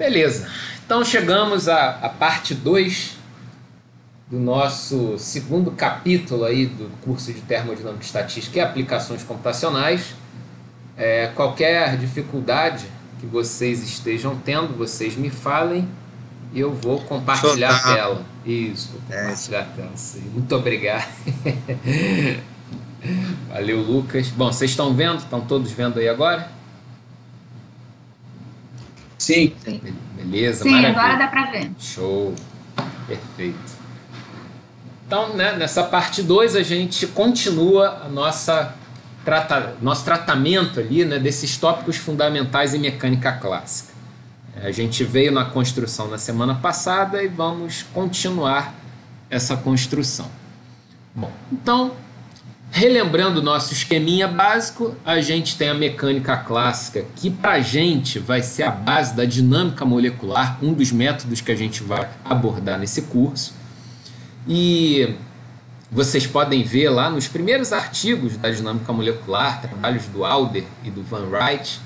Beleza, então chegamos à parte 2 do nosso segundo capítulo aí do curso de Termodinâmica e Estatística e Aplicações Computacionais. Qualquer dificuldade que vocês estejam tendo, vocês me falem e eu vou compartilhar a tela. Isso, vou compartilhar a tela. Muito obrigado. Valeu, Lucas. Bom, vocês estão vendo? Estão todos vendo aí agora? Sim. Beleza, sim, maravilha. Agora dá para ver. Show. Perfeito. Então, né, nessa parte 2 a gente continua nosso tratamento ali, né, desses tópicos fundamentais em mecânica clássica. A gente veio na construção na semana passada e vamos continuar essa construção. Bom, então, relembrando o nosso esqueminha básico, a gente tem a mecânica clássica, que para a gente vai ser a base da dinâmica molecular, um dos métodos que a gente vai abordar nesse curso. E vocês podem ver lá nos primeiros artigos da dinâmica molecular, trabalhos do Alder e do Van Wright,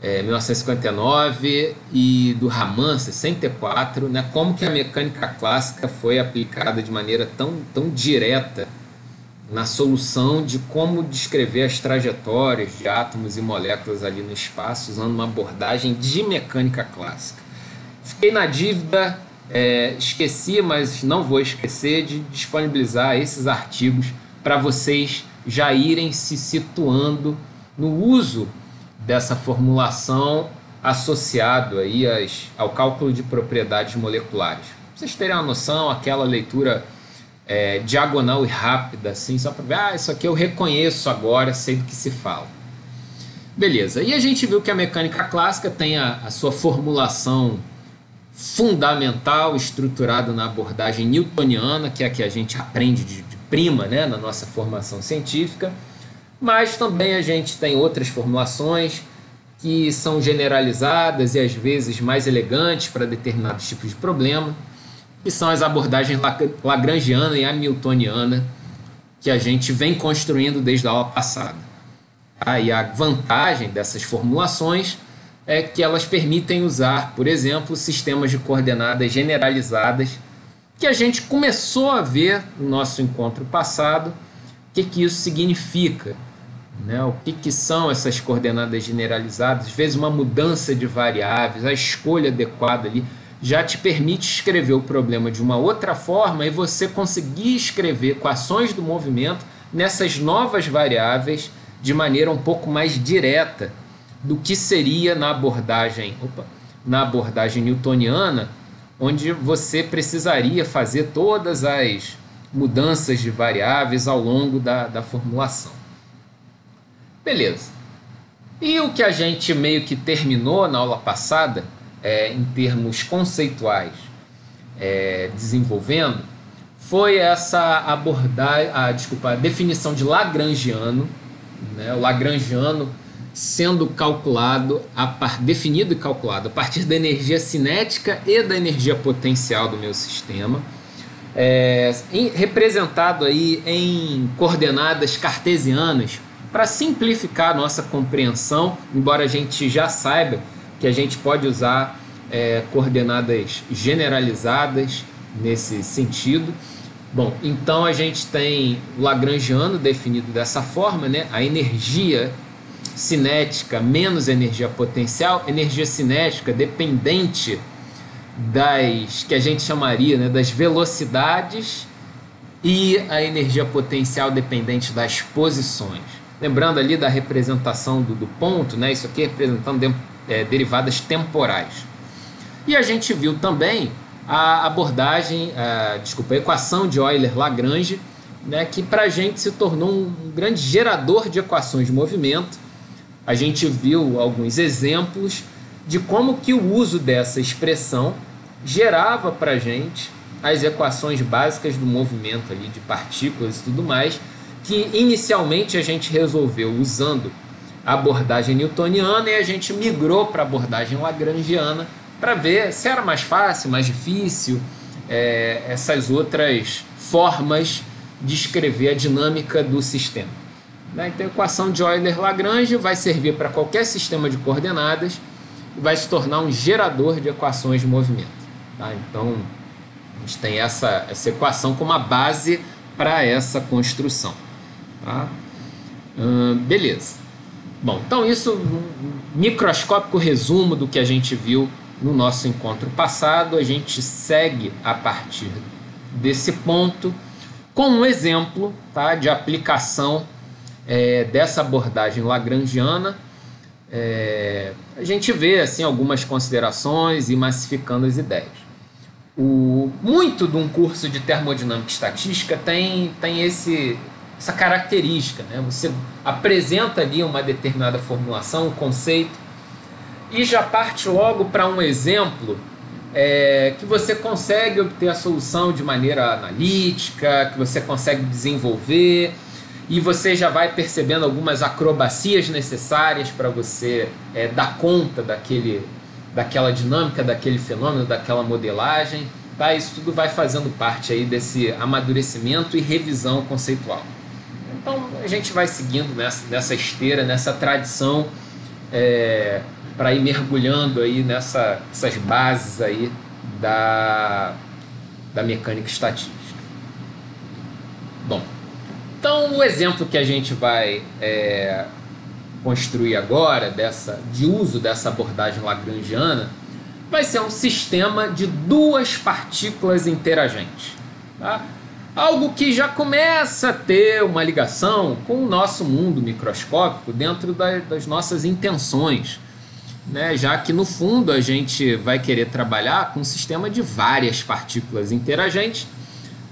1959, e do Raman, 64, né, como que a mecânica clássica foi aplicada de maneira tão direta na solução de como descrever as trajetórias de átomos e moléculas ali no espaço, usando uma abordagem de mecânica clássica. Fiquei na dívida, esqueci, mas não vou esquecer de disponibilizar esses artigos para vocês já irem se situando no uso dessa formulação associado aí ao cálculo de propriedades moleculares. Pra vocês terem uma noção, aquela leitura diagonal e rápida, assim, só para ver, isso aqui eu reconheço agora, sei do que se fala. Beleza, e a gente viu que a mecânica clássica tem a sua formulação fundamental, estruturada na abordagem newtoniana, que é a que a gente aprende de prima, né, na nossa formação científica, mas também a gente tem outras formulações que são generalizadas e às vezes mais elegantes para determinados tipos de problema, que são as abordagens lagrangiana e hamiltoniana, que a gente vem construindo desde a aula passada. E a vantagem dessas formulações é que elas permitem usar, por exemplo, sistemas de coordenadas generalizadas, que a gente começou a ver no nosso encontro passado, o que isso significa, né? O que são essas coordenadas generalizadas. Às vezes uma mudança de variáveis, a escolha adequada ali, já te permite escrever o problema de uma outra forma e você conseguir escrever equações do movimento nessas novas variáveis de maneira um pouco mais direta do que seria na abordagem newtoniana, onde você precisaria fazer todas as mudanças de variáveis ao longo da formulação. Beleza. E o que a gente meio que terminou na aula passada, em termos conceituais, desenvolvendo, foi essa a definição de Lagrangiano, né? O Lagrangiano sendo definido e calculado a partir da energia cinética e da energia potencial do meu sistema, representado aí em coordenadas cartesianas, para simplificar a nossa compreensão, embora a gente já saiba que a gente pode usar coordenadas generalizadas nesse sentido. Bom, então a gente tem o Lagrangiano definido dessa forma, né? A energia cinética menos energia potencial, energia cinética dependente das que a gente chamaria, né, das velocidades, e a energia potencial dependente das posições. Lembrando ali da representação do ponto, né, isso aqui representando derivadas temporais. E a gente viu também a abordagem, a equação de Euler-Lagrange, né, que para a gente se tornou um grande gerador de equações de movimento. A gente viu alguns exemplos de como que o uso dessa expressão gerava para a gente as equações básicas do movimento ali, de partículas e tudo mais, que inicialmente a gente resolveu usando a abordagem newtoniana e a gente migrou para a abordagem lagrangiana para ver se era mais fácil, mais difícil, essas outras formas de escrever a dinâmica do sistema. Então, a equação de Euler-Lagrange vai servir para qualquer sistema de coordenadas e vai se tornar um gerador de equações de movimento. Tá? Então, a gente tem essa equação como a base para essa construção. Tá? Beleza. Bom, então isso um microscópico resumo do que a gente viu no nosso encontro passado. A gente segue a partir desse ponto com um exemplo, tá, de aplicação dessa abordagem lagrangiana. A gente vê assim, algumas considerações e massificando as ideias. Muito de um curso de termodinâmica e estatística tem essa característica, né? Você apresenta ali uma determinada formulação, um conceito, e já parte logo para um exemplo que você consegue obter a solução de maneira analítica, que você consegue desenvolver, e você já vai percebendo algumas acrobacias necessárias para você dar conta daquela dinâmica, daquele fenômeno, daquela modelagem. Tá? Isso tudo vai fazendo parte aí desse amadurecimento e revisão conceitual. Então a gente vai seguindo nessa esteira, nessa tradição, para ir mergulhando aí nessas bases aí da mecânica estatística. Bom, então o exemplo que a gente vai construir agora de uso dessa abordagem lagrangiana vai ser um sistema de duas partículas interagentes. Tá? Algo que já começa a ter uma ligação com o nosso mundo microscópico dentro das nossas intenções, né? Já que no fundo a gente vai querer trabalhar com um sistema de várias partículas interagentes,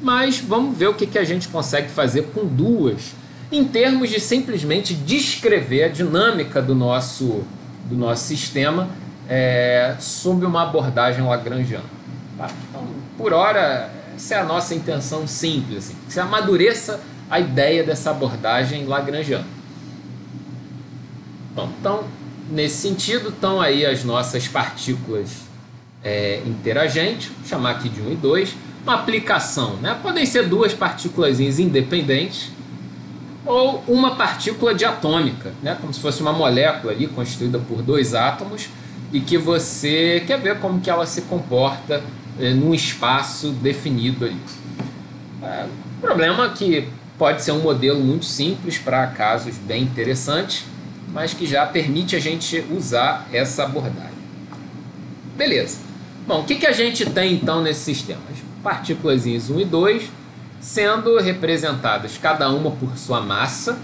mas vamos ver o que a gente consegue fazer com duas, em termos de simplesmente descrever a dinâmica do nosso sistema sob uma abordagem lagrangiana. Tá? Então, por hora, essa é a nossa intenção simples, assim, que se amadureça a ideia dessa abordagem lagrangiana. Bom, então, nesse sentido, estão aí as nossas partículas interagentes, vou chamar aqui de 1 e 2, uma aplicação, né? Podem ser duas partículas independentes ou uma partícula diatômica, né? Como se fosse uma molécula ali constituída por dois átomos e que você quer ver como que ela se comporta num espaço definido ali. O problema é que pode ser um modelo muito simples para casos bem interessantes, mas que já permite a gente usar essa abordagem. Beleza. Bom, o que a gente tem então nesse sistema? As partículas 1 e 2 sendo representadas cada uma por sua massa,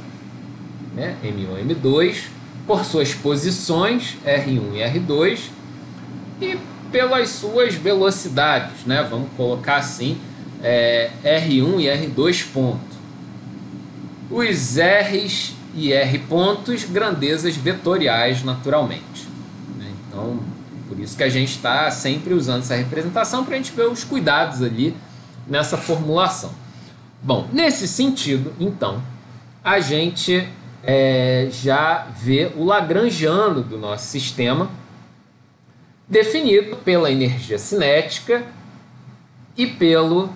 né, M1 e M2, por suas posições, R1 e R2, e pelas suas velocidades, né, vamos colocar assim, R1 e R2 ponto. Os R's e R pontos, grandezas vetoriais naturalmente. Então, por isso que a gente está sempre usando essa representação para a gente ver os cuidados ali nessa formulação. Bom, nesse sentido, então, a gente já vê o lagrangiano do nosso sistema definido pela energia cinética e pela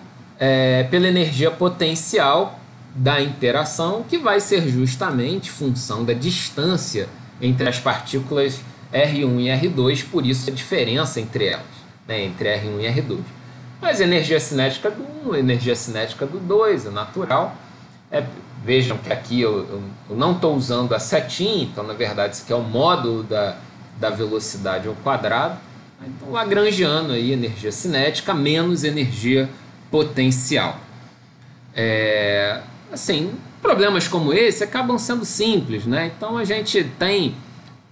energia potencial da interação, que vai ser justamente função da distância entre as partículas R1 e R2, por isso a diferença entre elas, né, entre R1 e R2. Mas energia cinética do 1, energia cinética do 2, é natural. Vejam que aqui eu não estou usando a setinha, então na verdade isso aqui é o módulo da velocidade ao quadrado. Então lagrangiano aí, energia cinética menos energia potencial. Assim, problemas como esse acabam sendo simples, né? Então a gente tem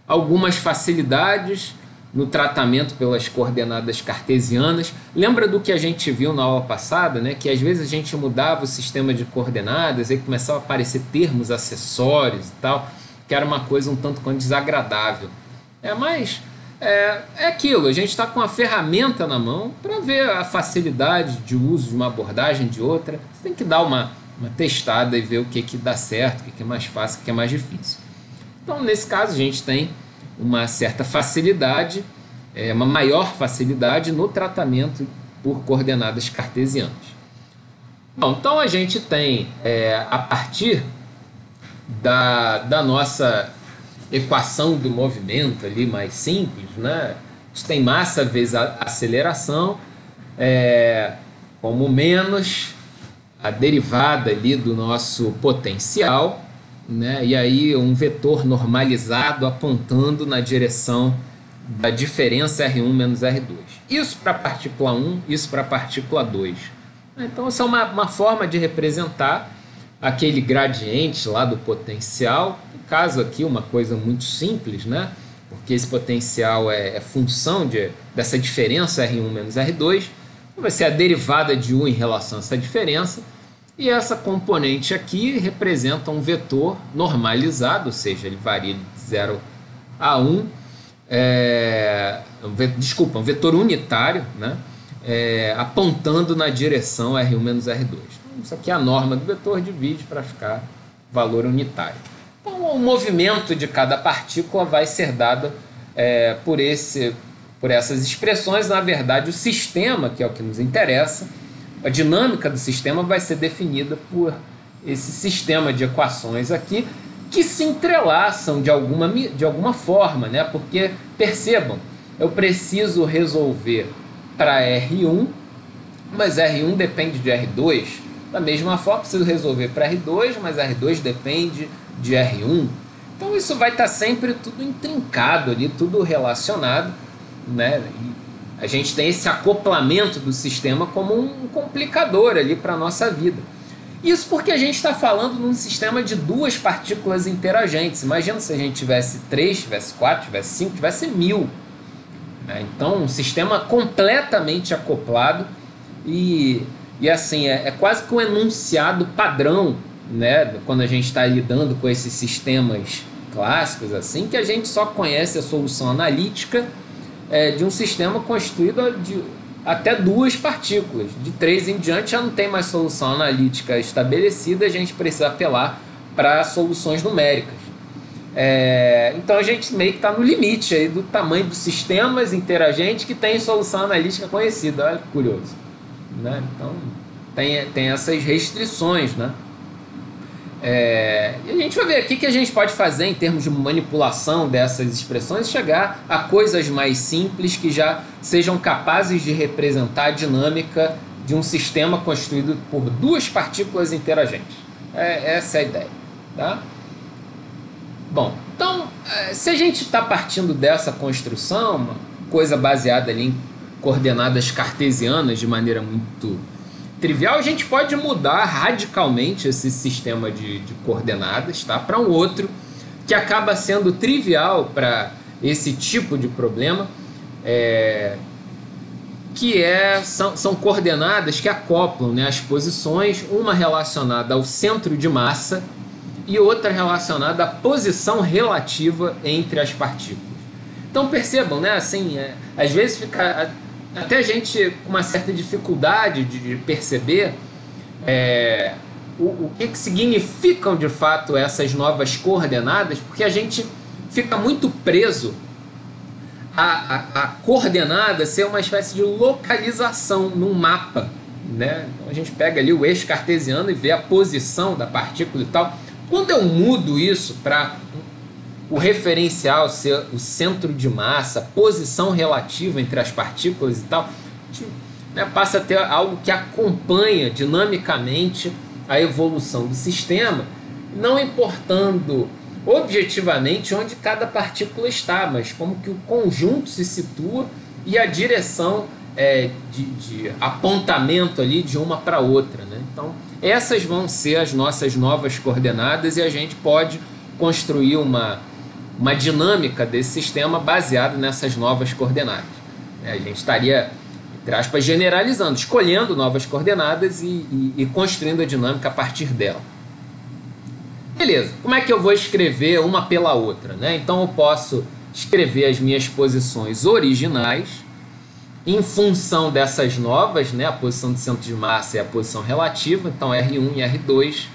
algumas facilidades no tratamento pelas coordenadas cartesianas. Lembra do que a gente viu na aula passada, né? Que às vezes a gente mudava o sistema de coordenadas e começava a aparecer termos acessórios e tal, que era uma coisa um tanto quanto desagradável. Mas é aquilo, a gente está com a ferramenta na mão para ver a facilidade de uso de uma abordagem de outra. Você tem que dar uma testada e ver o que dá certo, o que é mais fácil, o que é mais difícil. Então, nesse caso, a gente tem uma certa facilidade, uma maior facilidade no tratamento por coordenadas cartesianas. Bom, então a gente tem, a partir da nossa equação do movimento ali mais simples, né? A gente tem massa vezes a aceleração, como menos a derivada ali do nosso potencial, né? E aí um vetor normalizado apontando na direção da diferença R1 menos R2. Isso para a partícula 1, isso para a partícula 2. Então, essa é uma forma de representar aquele gradiente lá do potencial. No caso aqui, uma coisa muito simples, né? Porque esse potencial é função dessa diferença R1 menos R2. Então, vai ser a derivada de U em relação a essa diferença. E essa componente aqui representa um vetor normalizado, ou seja, ele varia de 0 a 1. Um vetor unitário, né? Apontando na direção R1 menos R2. Então, isso aqui é a norma do vetor, divide para ficar valor unitário. Então, o movimento de cada partícula vai ser dado por essas expressões. Na verdade, o sistema, que é o que nos interessa, a dinâmica do sistema vai ser definida por esse sistema de equações aqui, que se entrelaçam de alguma forma, né? Porque, percebam, eu preciso resolver para R1, mas R1 depende de R2. Da mesma forma, preciso resolver para R2, mas R2 depende de R1. Então, isso vai estar sempre tudo intrincado ali, tudo relacionado, né? E a gente tem esse acoplamento do sistema como um complicador ali para a nossa vida. Isso porque a gente está falando num sistema de duas partículas interagentes. Imagina se a gente tivesse 3, tivesse 4, tivesse 5, tivesse 1000. Então, um sistema completamente acoplado e assim, é quase que um enunciado padrão, né? Quando a gente está lidando com esses sistemas clássicos, assim, que a gente só conhece a solução analítica de um sistema constituído de até duas partículas. De 3 em diante já não tem mais solução analítica estabelecida, a gente precisa apelar para soluções numéricas. Então a gente meio que está no limite aí do tamanho dos sistemas interagentes que tem solução analítica conhecida. Olha que curioso, né? Então tem essas restrições, né? E a gente vai ver o que a gente pode fazer em termos de manipulação dessas expressões, chegar a coisas mais simples que já sejam capazes de representar a dinâmica de um sistema constituído por duas partículas interagentes. Essa é a ideia, tá? Bom, então, se a gente está partindo dessa construção, uma coisa baseada ali em coordenadas cartesianas de maneira muito trivial, a gente pode mudar radicalmente esse sistema de coordenadas, tá, para um outro que acaba sendo trivial para esse tipo de problema, são coordenadas que acoplam, né, as posições, uma relacionada ao centro de massa e outra relacionada à posição relativa entre as partículas. Então percebam, né, assim, às vezes fica até a gente com uma certa dificuldade de perceber o que significam de fato essas novas coordenadas, porque a gente fica muito preso a coordenada ser uma espécie de localização num mapa, né? Então a gente pega ali o eixo cartesiano e vê a posição da partícula e tal. Quando eu mudo isso para o referencial ser o centro de massa, posição relativa entre as partículas e tal, a gente, né, passa a ter algo que acompanha dinamicamente a evolução do sistema, não importando objetivamente onde cada partícula está, mas como que o conjunto se situa e a direção de apontamento ali de uma para outra, né? Então, essas vão ser as nossas novas coordenadas e a gente pode construir uma dinâmica desse sistema baseado nessas novas coordenadas. A gente estaria, entre aspas, generalizando, escolhendo novas coordenadas e construindo a dinâmica a partir dela. Beleza, como é que eu vou escrever uma pela outra, né? Então eu posso escrever as minhas posições originais em função dessas novas, né? A posição do centro de massa e a posição relativa, então R1 e R2,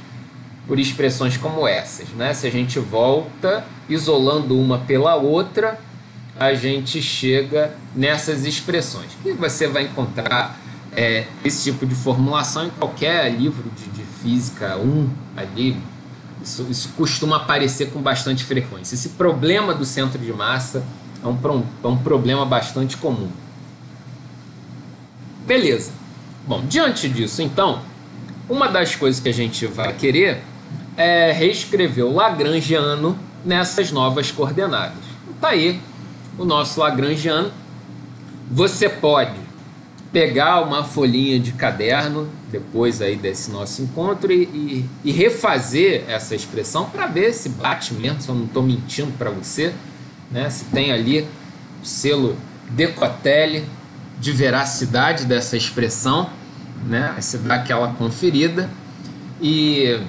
por expressões como essas, né? Se a gente volta isolando uma pela outra, a gente chega nessas expressões, que você vai encontrar esse tipo de formulação em qualquer livro de física 1 ali. Isso costuma aparecer com bastante frequência. Esse problema do centro de massa é um problema bastante comum. Beleza. Bom, diante disso, então, uma das coisas que a gente vai querer é reescrever o Lagrangiano nessas novas coordenadas. Está aí o nosso Lagrangiano. Você pode pegar uma folhinha de caderno depois aí desse nosso encontro e refazer essa expressão para ver se bate mesmo, se eu não estou mentindo para você, né? Se tem ali o selo Decotelli de veracidade dessa expressão, né? Você dá aquela conferida e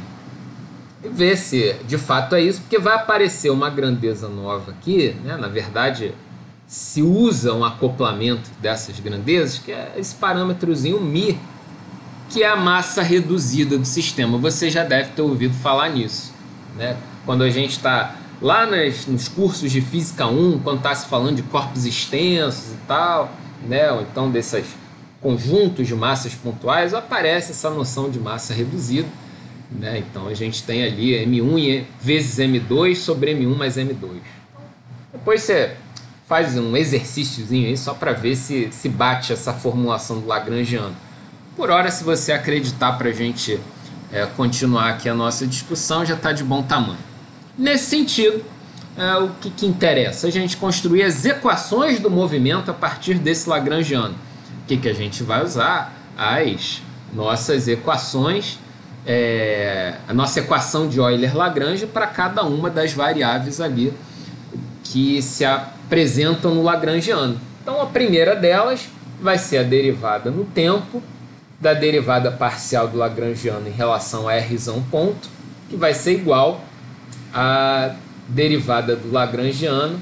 ver se de fato é isso, porque vai aparecer uma grandeza nova aqui, né? Na verdade, se usa um acoplamento dessas grandezas, que é esse parâmetrozinho μ, que é a massa reduzida do sistema. Você já deve ter ouvido falar nisso, né? Quando a gente está lá nos cursos de Física 1, quando está se falando de corpos extensos e tal, né? Ou então desses conjuntos de massas pontuais, aparece essa noção de massa reduzida, né? Então a gente tem ali M1 vezes M2 sobre M1 mais M2. Depois você faz um exercíciozinho aí só para ver se bate essa formulação do Lagrangiano. Por hora, se você acreditar para a gente continuar aqui a nossa discussão, já está de bom tamanho. Nesse sentido, o que interessa? A gente construir as equações do movimento a partir desse Lagrangiano. O que a gente vai usar? As nossas equações, a nossa equação de Euler-Lagrange para cada uma das variáveis ali que se apresentam no Lagrangiano. Então, a primeira delas vai ser a derivada no tempo da derivada parcial do Lagrangiano em relação a r ponto, que vai ser igual à derivada do Lagrangiano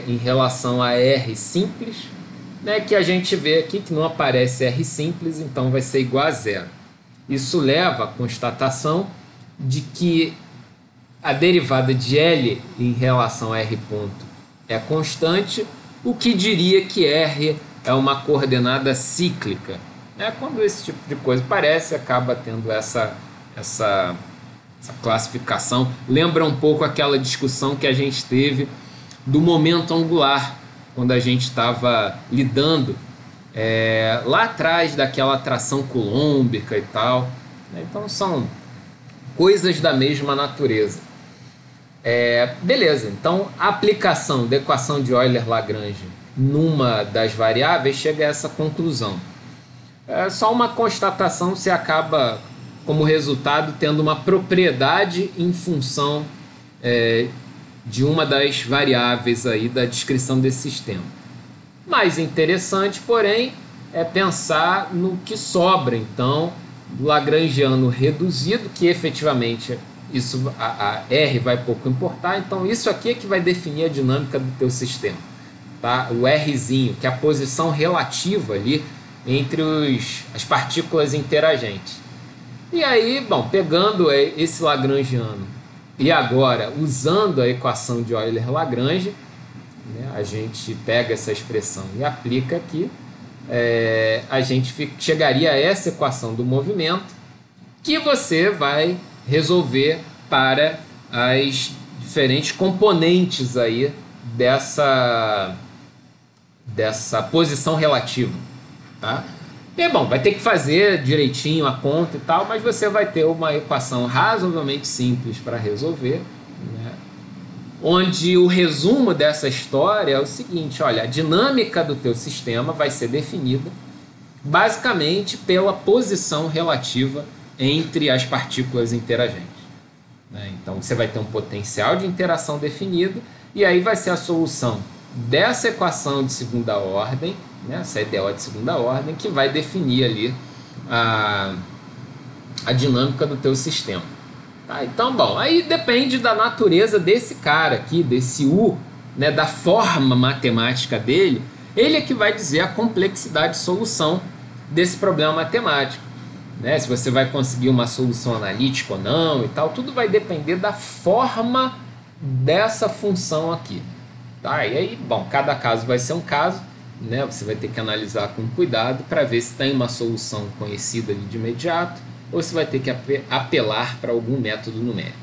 em relação a r simples, né, que a gente vê aqui que não aparece r simples, então vai ser igual a zero. Isso leva à constatação de que a derivada de L em relação a r ponto é constante, o que diria que R é uma coordenada cíclica. Quando esse tipo de coisa aparece, acaba tendo essa classificação. Lembra um pouco aquela discussão que a gente teve do momento angular, quando a gente estava lidando lá atrás daquela atração coulombica e tal. Então são coisas da mesma natureza. Beleza, então a aplicação da equação de Euler-Lagrange numa das variáveis chega a essa conclusão. Só uma constatação, você acaba como resultado tendo uma propriedade em função de uma das variáveis aí da descrição desse sistema. Mais interessante, porém, é pensar no que sobra então do Lagrangiano reduzido, que efetivamente isso, a R vai pouco importar, então isso aqui é que vai definir a dinâmica do teu sistema, tá? O Rzinho, que é a posição relativa ali entre as partículas interagentes. E aí, bom, pegando esse Lagrangiano e agora usando a equação de Euler-Lagrange, né, a gente pega essa expressão e aplica aqui, a gente chegaria a essa equação do movimento, que você vai resolver para as diferentes componentes aí dessa posição relativa, tá? E bom, vai ter que fazer direitinho a conta e tal, mas você vai ter uma equação razoavelmente simples para resolver, né? Onde o resumo dessa história é o seguinte: olha, a dinâmica do teu sistema vai ser definida basicamente pela posição relativa entre as partículas interagentes, né? Então você vai ter um potencial de interação definido, e aí vai ser a solução dessa equação de segunda ordem, né, essa EDO de segunda ordem, que vai definir ali a dinâmica do teu sistema. Tá? Então, bom, aí depende da natureza desse cara aqui, desse U, né, da forma matemática dele, ele é que vai dizer a complexidade de solução desse problema matemático, né? Se você vai conseguir uma solução analítica ou não e tal, tudo vai depender da forma dessa função aqui. Tá? E aí, bom, cada caso vai ser um caso, né? Você vai ter que analisar com cuidado para ver se tem uma solução conhecida ali de imediato ou se vai ter que apelar para algum método numérico,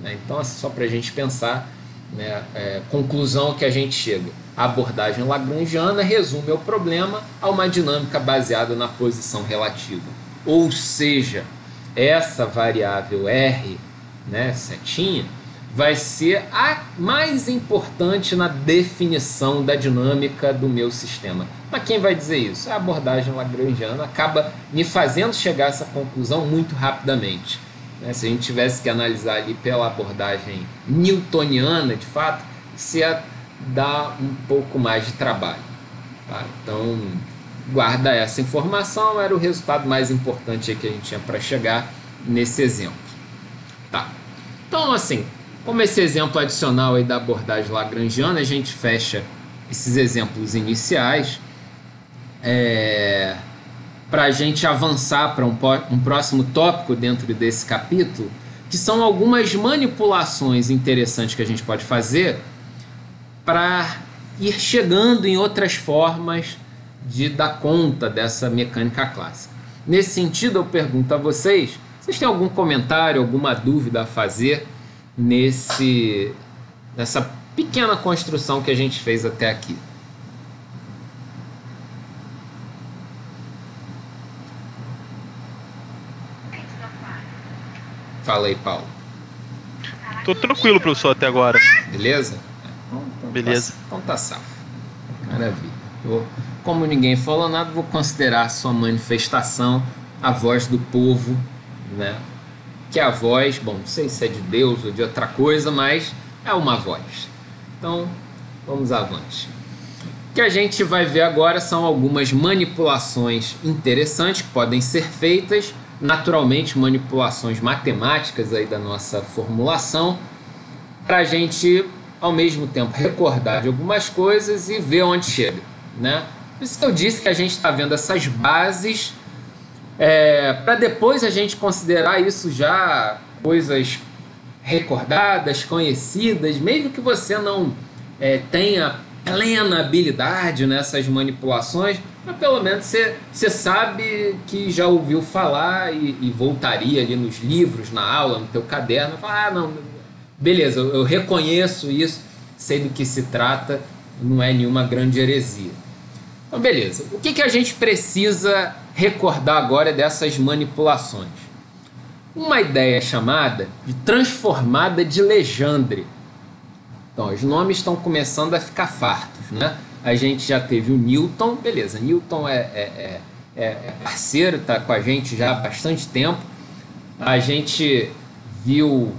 né? Então, só para a gente pensar, né, conclusão que a gente chega. A abordagem lagrangiana resume o problema a uma dinâmica baseada na posição relativa. Ou seja, essa variável R, né, setinha, vai ser a mais importante na definição da dinâmica do meu sistema. Mas quem vai dizer isso? A abordagem lagrangiana acaba me fazendo chegar a essa conclusão muito rapidamente, né? Se a gente tivesse que analisar ali pela abordagem newtoniana, de fato, se ia dar um pouco mais de trabalho, tá? Então, guarda essa informação, era o resultado mais importante que a gente tinha para chegar nesse exemplo. Tá. Então, assim, como esse exemplo adicional aí da abordagem lagrangiana, a gente fecha esses exemplos iniciais para a gente avançar para um próximo tópico dentro desse capítulo, que são algumas manipulações interessantes que a gente pode fazer para ir chegando em outras formas de dar conta dessa mecânica clássica. Nesse sentido, eu pergunto a vocês, vocês têm algum comentário, alguma dúvida a fazer nessa pequena construção que a gente fez até aqui? Fala aí, Paulo. Tô tranquilo, professor, até agora. Beleza? Então, beleza. Então tá safo. Maravilha. Como ninguém falou nada, vou considerar a sua manifestação a voz do povo, né? Que é a voz, bom, não sei se é de Deus ou de outra coisa, mas é uma voz. Então, vamos avante. O que a gente vai ver agora são algumas manipulações interessantes que podem ser feitas, naturalmente manipulações matemáticas aí da nossa formulação, para a gente, ao mesmo tempo, recordar de algumas coisas e ver onde chega, né? Por isso que eu disse que a gente está vendo essas bases para depois a gente considerar isso já coisas recordadas, conhecidas, mesmo que você não tenha plena habilidade nessas manipulações, mas pelo menos você sabe que já ouviu falar e voltaria ali nos livros, na aula, no teu caderno, e fala, não, beleza, eu reconheço isso, sei do que se trata, não é nenhuma grande heresia. Então, beleza. O que a gente precisa recordar agora dessas manipulações? Uma ideia chamada de transformada de Legendre. Então, os nomes estão começando a ficar fartos, né? A gente já teve o Newton, beleza. Newton é parceiro, está com a gente já há bastante tempo. A gente viu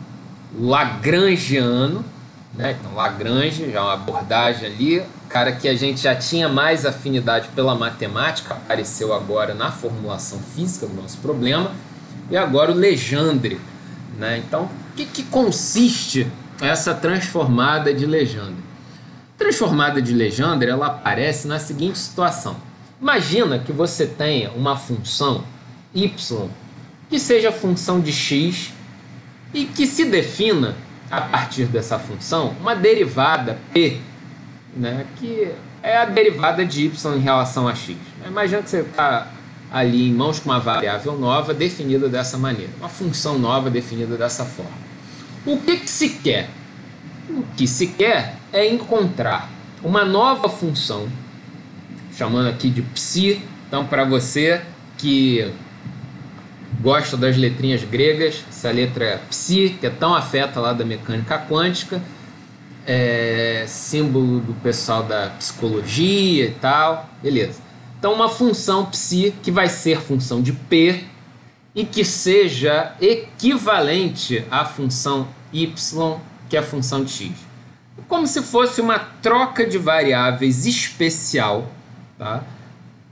Lagrangiano, né? Então, Lagrange, já é uma abordagem ali, cara que a gente já tinha mais afinidade pela matemática, apareceu agora na formulação física do nosso problema, e agora o Legendre, né? Então, o que consiste essa transformada de Legendre? Transformada de Legendre, ela aparece na seguinte situação. Imagina que você tenha uma função y que seja função de x e que se defina, a partir dessa função, uma derivada p, né, que é a derivada de y em relação a x. Imagina que você está ali em mãos com uma variável nova definida dessa maneira, uma função nova definida dessa forma. O que se quer? O que se quer é encontrar uma nova função, chamando aqui de psi. Então, para você que gosta das letrinhas gregas, essa letra psi, que é tão afeta lá da mecânica quântica, símbolo do pessoal da psicologia e tal, beleza. Então, uma função psi que vai ser função de p e que seja equivalente à função y, que é a função de x. Como se fosse uma troca de variáveis especial, tá?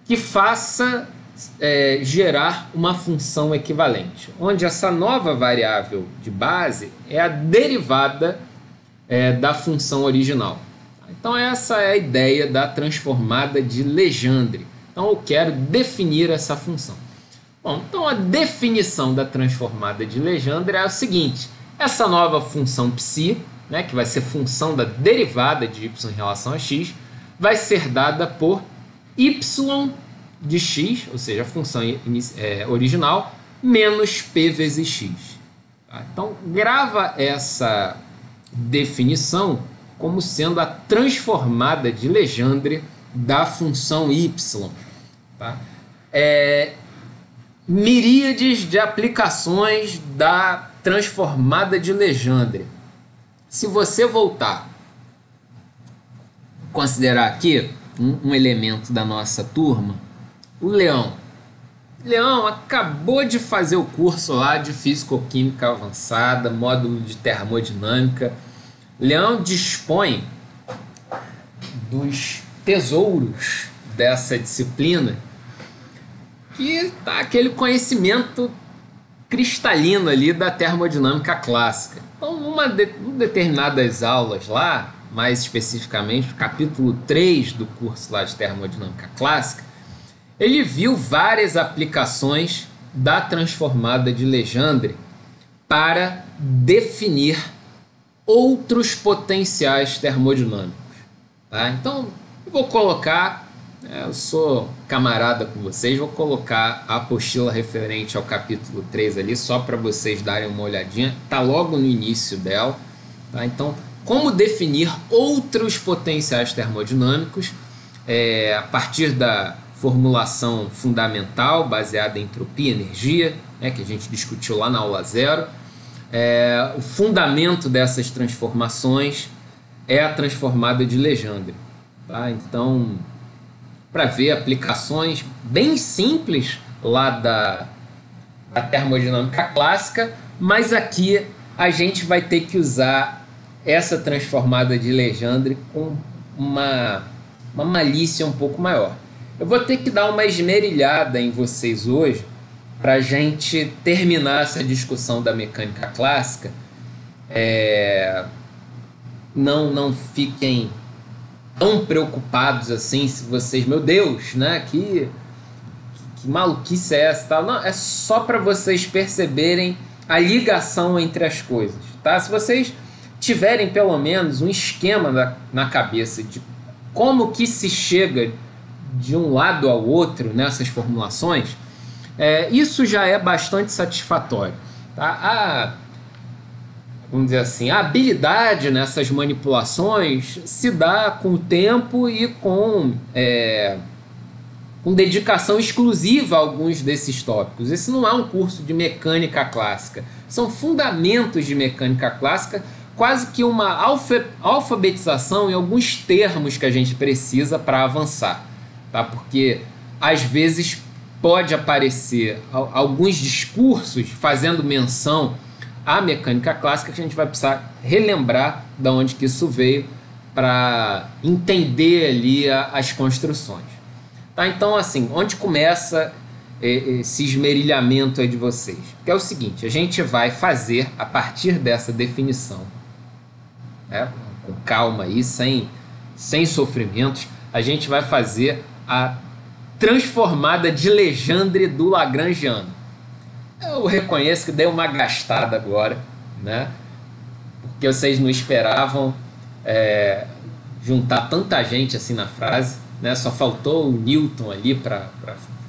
Que faça gerar uma função equivalente, onde essa nova variável de base é a derivada da função original. Então essa é a ideia da transformada de Legendre. Então eu quero definir essa função. Bom, então a definição da transformada de Legendre é o seguinte: essa nova função psi, né, que vai ser função da derivada de y em relação a x, vai ser dada por y de x, ou seja, a função original, menos P vezes X. Tá? Então, grava essa definição como sendo a transformada de Legendre da função y. Tá? Miríades de aplicações da transformada de Legendre. Se você voltar, considerar aqui um elemento da nossa turma, o Leão. Leão acabou de fazer o curso lá de Físico-Química Avançada, módulo de Termodinâmica. Leão dispõe dos tesouros dessa disciplina, que tá aquele conhecimento cristalino ali da termodinâmica clássica. Então, em determinadas aulas lá, mais especificamente, o capítulo 3 do curso lá de termodinâmica clássica, ele viu várias aplicações da transformada de Legendre para definir outros potenciais termodinâmicos. Tá? Então, eu vou colocar, eu sou camarada com vocês, vou colocar a apostila referente ao capítulo 3 ali, só para vocês darem uma olhadinha, está logo no início dela. Tá? Então, como definir outros potenciais termodinâmicos a partir da formulação fundamental baseada em entropia e energia, né, que a gente discutiu lá na aula 0. O fundamento dessas transformações é a transformada de Legendre. Tá? Então, para ver aplicações bem simples lá da termodinâmica clássica, mas aqui a gente vai ter que usar essa transformada de Legendre com uma malícia um pouco maior. Eu vou ter que dar uma esmerilhada em vocês hoje para a gente terminar essa discussão da mecânica clássica. Não fiquem tão preocupados assim, se vocês, meu Deus, né, que maluquice é essa? Tal. Não, é só para vocês perceberem a ligação entre as coisas. Tá? Se vocês tiverem pelo menos um esquema na cabeça de como que se chega de um lado ao outro nessas formulações, isso já é bastante satisfatório. Tá? Vamos dizer assim, a habilidade nessas manipulações se dá com o tempo e com dedicação exclusiva a alguns desses tópicos. Esse não é um curso de mecânica clássica, são fundamentos de mecânica clássica, quase que uma alfabetização em alguns termos que a gente precisa para avançar. Tá? Porque às vezes pode aparecer alguns discursos fazendo menção à mecânica clássica que a gente vai precisar relembrar de onde que isso veio para entender ali as construções. Tá? Então, assim, onde começa esse esmerilhamento aí de vocês? Que é o seguinte, a gente vai fazer, a partir dessa definição, com calma aí, sem sofrimentos, a gente vai fazer a transformada de Legendre do Lagrangiano. Eu reconheço que dei uma gastada agora, né? Porque vocês não esperavam juntar tanta gente assim na frase, né? Só faltou o Newton ali para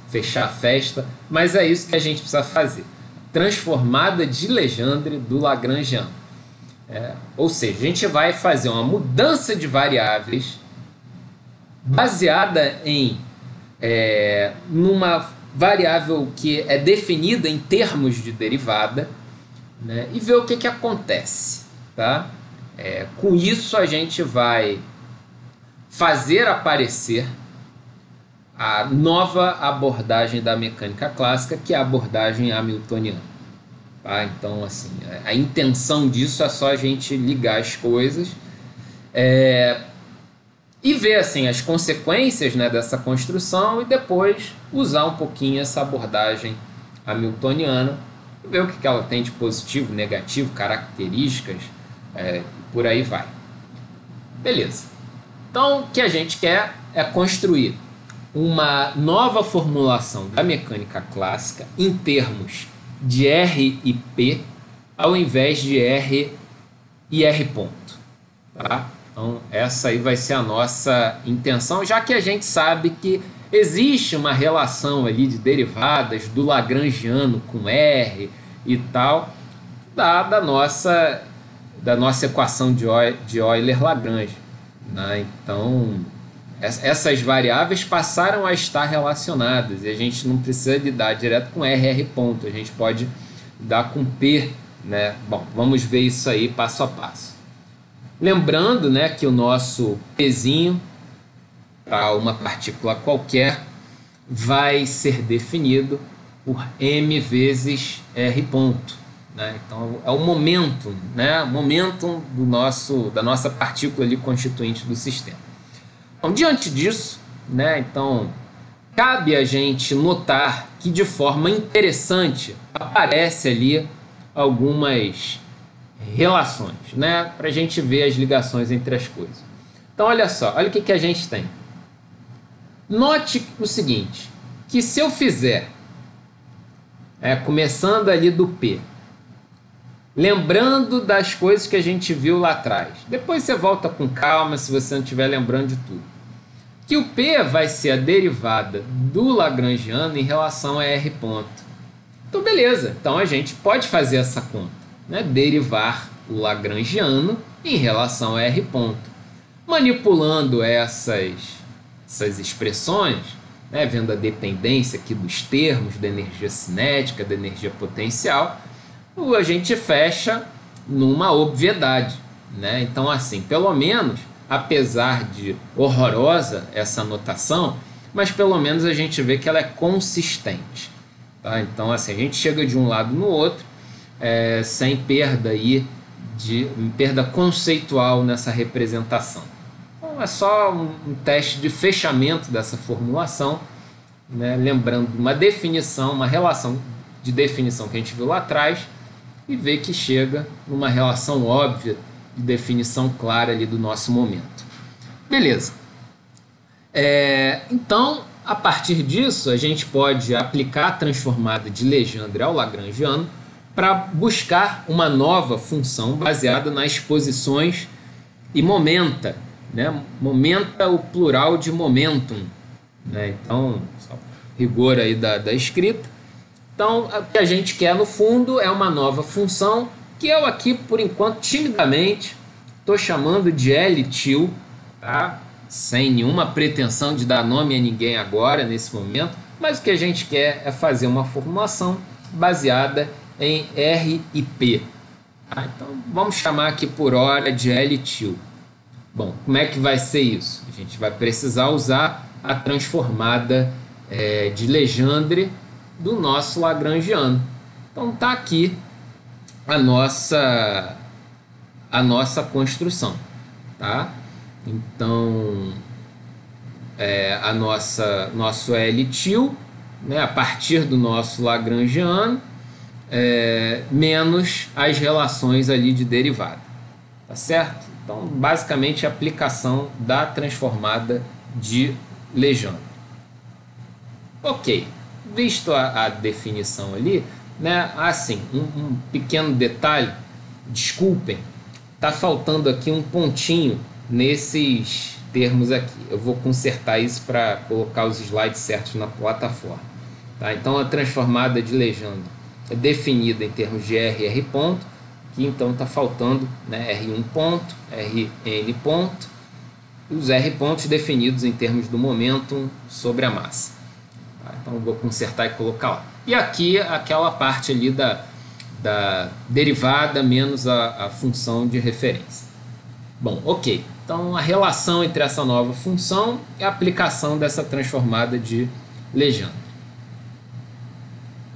fechar a festa, mas é isso que a gente precisa fazer. Transformada de Legendre do Lagrangiano. Ou seja, a gente vai fazer uma mudança de variáveis baseada em numa variável que é definida em termos de derivada, né, e ver o que acontece. Tá? Com isso a gente vai fazer aparecer a nova abordagem da mecânica clássica, que é a abordagem hamiltoniana. Tá? Então, assim, a intenção disso é só a gente ligar as coisas e ver assim, as consequências, né, dessa construção e depois usar um pouquinho essa abordagem hamiltoniana e ver o que ela tem de positivo, negativo, características, por aí vai. Beleza. Então, o que a gente quer é construir uma nova formulação da mecânica clássica em termos de R e P ao invés de R e R ponto. Tá? Então, essa aí vai ser a nossa intenção, já que a gente sabe que existe uma relação ali de derivadas do lagrangiano com R e tal, da nossa equação de Euler-Lagrange, né? Então, essas variáveis passaram a estar relacionadas e a gente não precisa lidar direto com R ponto, a gente pode lidar com P, né? Bom, vamos ver isso aí passo a passo. Lembrando, né, que o nosso Pzinho para uma partícula qualquer vai ser definido por m vezes R ponto, né? Então é o momentum, né? Momentum da nossa partícula ali constituinte do sistema. Então, diante disso, né, então cabe a gente notar que de forma interessante aparece ali algumas relações, né, para a gente ver as ligações entre as coisas. Então olha só, olha o que a gente tem. Note o seguinte, que se eu fizer, começando ali do P, lembrando das coisas que a gente viu lá atrás, depois você volta com calma se você não estiver lembrando de tudo, que o P vai ser a derivada do lagrangiano em relação a R ponto. Então beleza, então a gente pode fazer essa conta, né? Derivar o lagrangiano em relação a R ponto. Manipulando essas expressões, né? Vendo a dependência aqui dos termos da energia cinética, da energia potencial, a gente fecha numa obviedade, né? Então assim, pelo menos, apesar de horrorosa essa notação, mas pelo menos a gente vê que ela é consistente, tá? Então assim, a gente chega de um lado no outro sem perda perda conceitual nessa representação. Então é só um teste de fechamento dessa formulação, né? Lembrando uma definição, uma relação de definição que a gente viu lá atrás, e ver que chega numa relação óbvia de definição clara ali do nosso momento. Beleza. Então, a partir disso, a gente pode aplicar a transformada de Legendre ao lagrangiano para buscar uma nova função baseada nas posições e momenta, né? Momenta o plural de momentum, né? Então, só rigor aí da escrita. Então, o que a gente quer no fundo é uma nova função que eu aqui, por enquanto, timidamente, estou chamando de L-til, tá? Sem nenhuma pretensão de dar nome a ninguém agora, nesse momento, mas o que a gente quer é fazer uma formulação baseada em R e P. Tá? Então, vamos chamar aqui por hora de L-til. Bom, como é que vai ser isso? A gente vai precisar usar a transformada de Legendre do nosso lagrangiano. Então tá aqui a nossa construção, tá? Então nosso L-til, né, a partir do nosso lagrangiano, menos as relações ali de derivada, tá certo? Então basicamente a aplicação da transformada de Legendre. Ok. Visto a definição ali, né? Assim, um pequeno detalhe, desculpem, tá faltando aqui um pontinho nesses termos aqui. Eu vou consertar isso para colocar os slides certos na plataforma, tá? Então a transformada de Legendre é definida em termos de R e R ponto, que então está faltando, né, R1 ponto, Rn ponto, e os R pontos definidos em termos do momentum sobre a massa. Então eu vou consertar e colocar lá. E aqui aquela parte ali da derivada menos a função de referência. Bom, ok. Então a relação entre essa nova função e a aplicação dessa transformada de Legendre.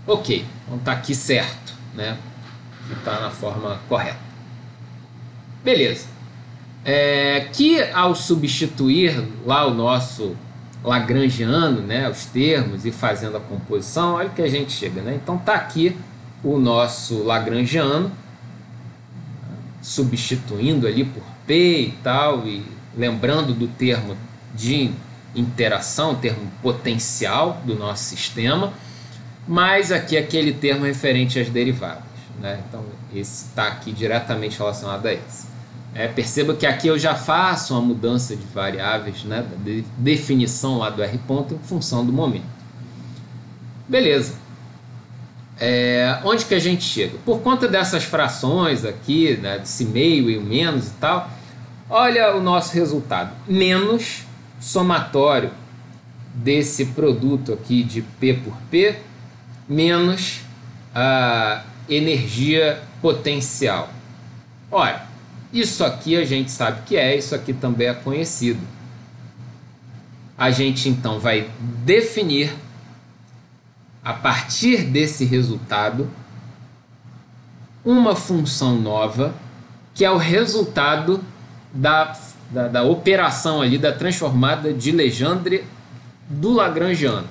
Ok, então está aqui certo, né? Está na forma correta. Beleza. Que ao substituir lá o nosso lagrangiano, né, os termos e fazendo a composição, olha que a gente chega, né? Então tá aqui o nosso lagrangiano, substituindo ali por P e tal, e lembrando do termo de interação, termo potencial do nosso sistema, mas aqui aquele termo referente às derivadas, né? Então esse está aqui diretamente relacionado a esse. Perceba que aqui eu já faço uma mudança de variáveis, né, da definição lá do R ponto em função do momento. Beleza. Onde que a gente chega? Por conta dessas frações aqui, né, desse meio e o menos e tal, olha o nosso resultado. Menos somatório desse produto aqui de P por P, menos a energia potencial. Olha, isso aqui a gente sabe que isso aqui também é conhecido. A gente então vai definir, a partir desse resultado, uma função nova, que é o resultado da operação ali, da transformada de Legendre do Lagrangiano,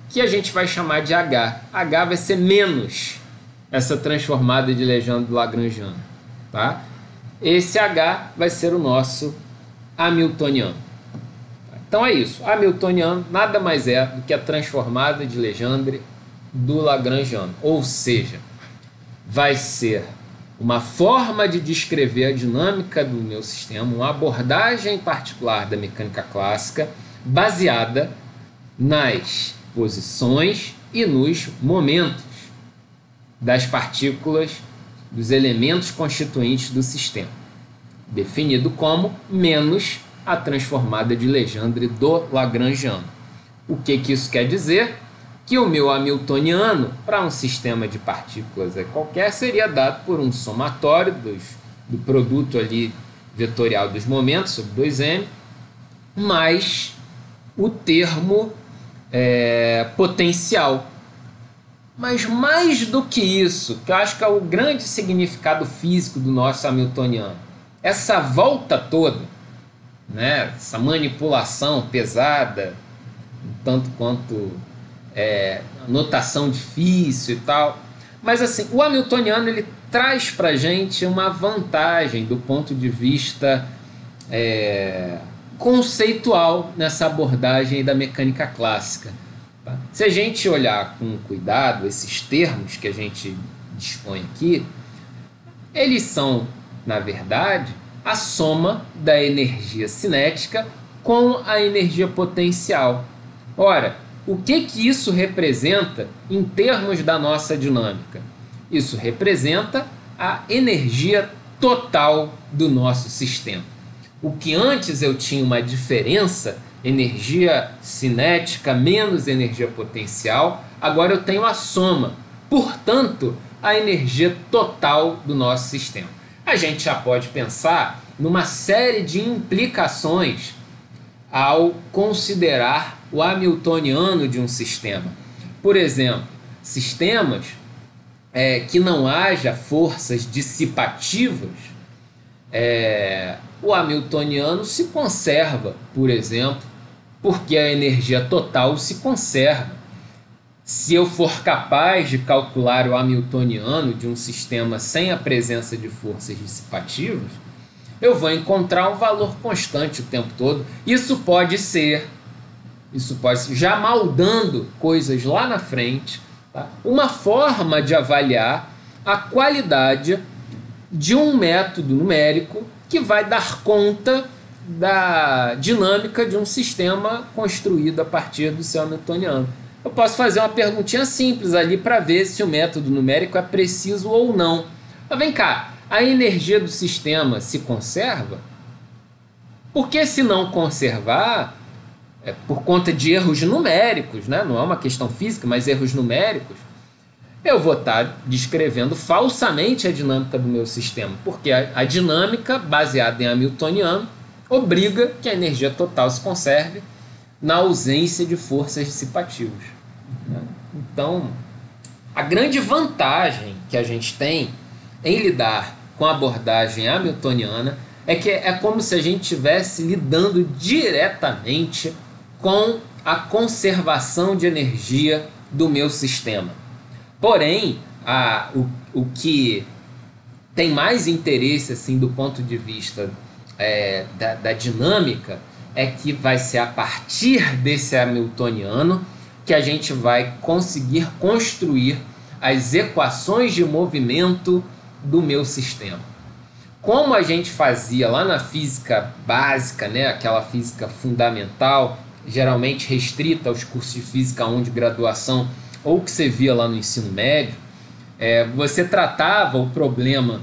que a gente vai chamar de H. H vai ser menos essa transformada de Legendre do Lagrangiano, tá? Esse H vai ser o nosso hamiltoniano. Então é isso. Hamiltoniano nada mais é do que a transformada de Legendre do Lagrangiano. Ou seja, vai ser uma forma de descrever a dinâmica do meu sistema, uma abordagem particular da mecânica clássica, baseada nas posições e nos momentos das partículas, dos elementos constituintes do sistema, definido como menos a transformada de Legendre do Lagrangiano. O que isso quer dizer? Que o meu hamiltoniano, para um sistema de partículas qualquer, seria dado por um somatório do produto ali vetorial dos momentos sobre 2m, mais o termo potencial. Mas mais do que isso, que eu acho que é o grande significado físico do nosso hamiltoniano, essa volta toda, né, essa manipulação pesada, tanto quanto notação difícil e tal, mas assim, o hamiltoniano ele traz para a gente uma vantagem do ponto de vista conceitual nessa abordagem da mecânica clássica. Se a gente olhar com cuidado esses termos que a gente dispõe aqui, eles são, na verdade, a soma da energia cinética com a energia potencial. Ora, o que isso representa em termos da nossa dinâmica? Isso representa a energia total do nosso sistema. O que antes eu tinha uma diferença, energia cinética menos energia potencial, agora eu tenho a soma, portanto, a energia total do nosso sistema. A gente já pode pensar numa série de implicações ao considerar o hamiltoniano de um sistema. Por exemplo, sistemas que não haja forças dissipativas, o hamiltoniano se conserva, por exemplo, porque a energia total se conserva. Se eu for capaz de calcular o hamiltoniano de um sistema sem a presença de forças dissipativas, eu vou encontrar um valor constante o tempo todo. Isso pode ser, já maldando coisas lá na frente, tá? Uma forma de avaliar a qualidade de um método numérico que vai dar conta da dinâmica de um sistema construído a partir do seu hamiltoniano. Eu posso fazer uma perguntinha simples ali para ver se o método numérico é preciso ou não. Mas vem cá, a energia do sistema se conserva? Porque se não conservar, por conta de erros numéricos, né? Não é uma questão física, mas erros numéricos, eu vou estar descrevendo falsamente a dinâmica do meu sistema, porque a dinâmica baseada em hamiltoniano obriga que a energia total se conserve na ausência de forças dissipativas. Então, a grande vantagem que a gente tem em lidar com a abordagem hamiltoniana é que é como se a gente estivesse lidando diretamente com a conservação de energia do meu sistema. Porém, o que tem mais interesse assim, do ponto de vista da dinâmica é que vai ser a partir desse hamiltoniano que a gente vai conseguir construir as equações de movimento do meu sistema. como a gente fazia lá na física básica, né, aquela física fundamental, geralmente restrita aos cursos de física 1 de graduação, ou que você via lá no ensino médio, você tratava o problema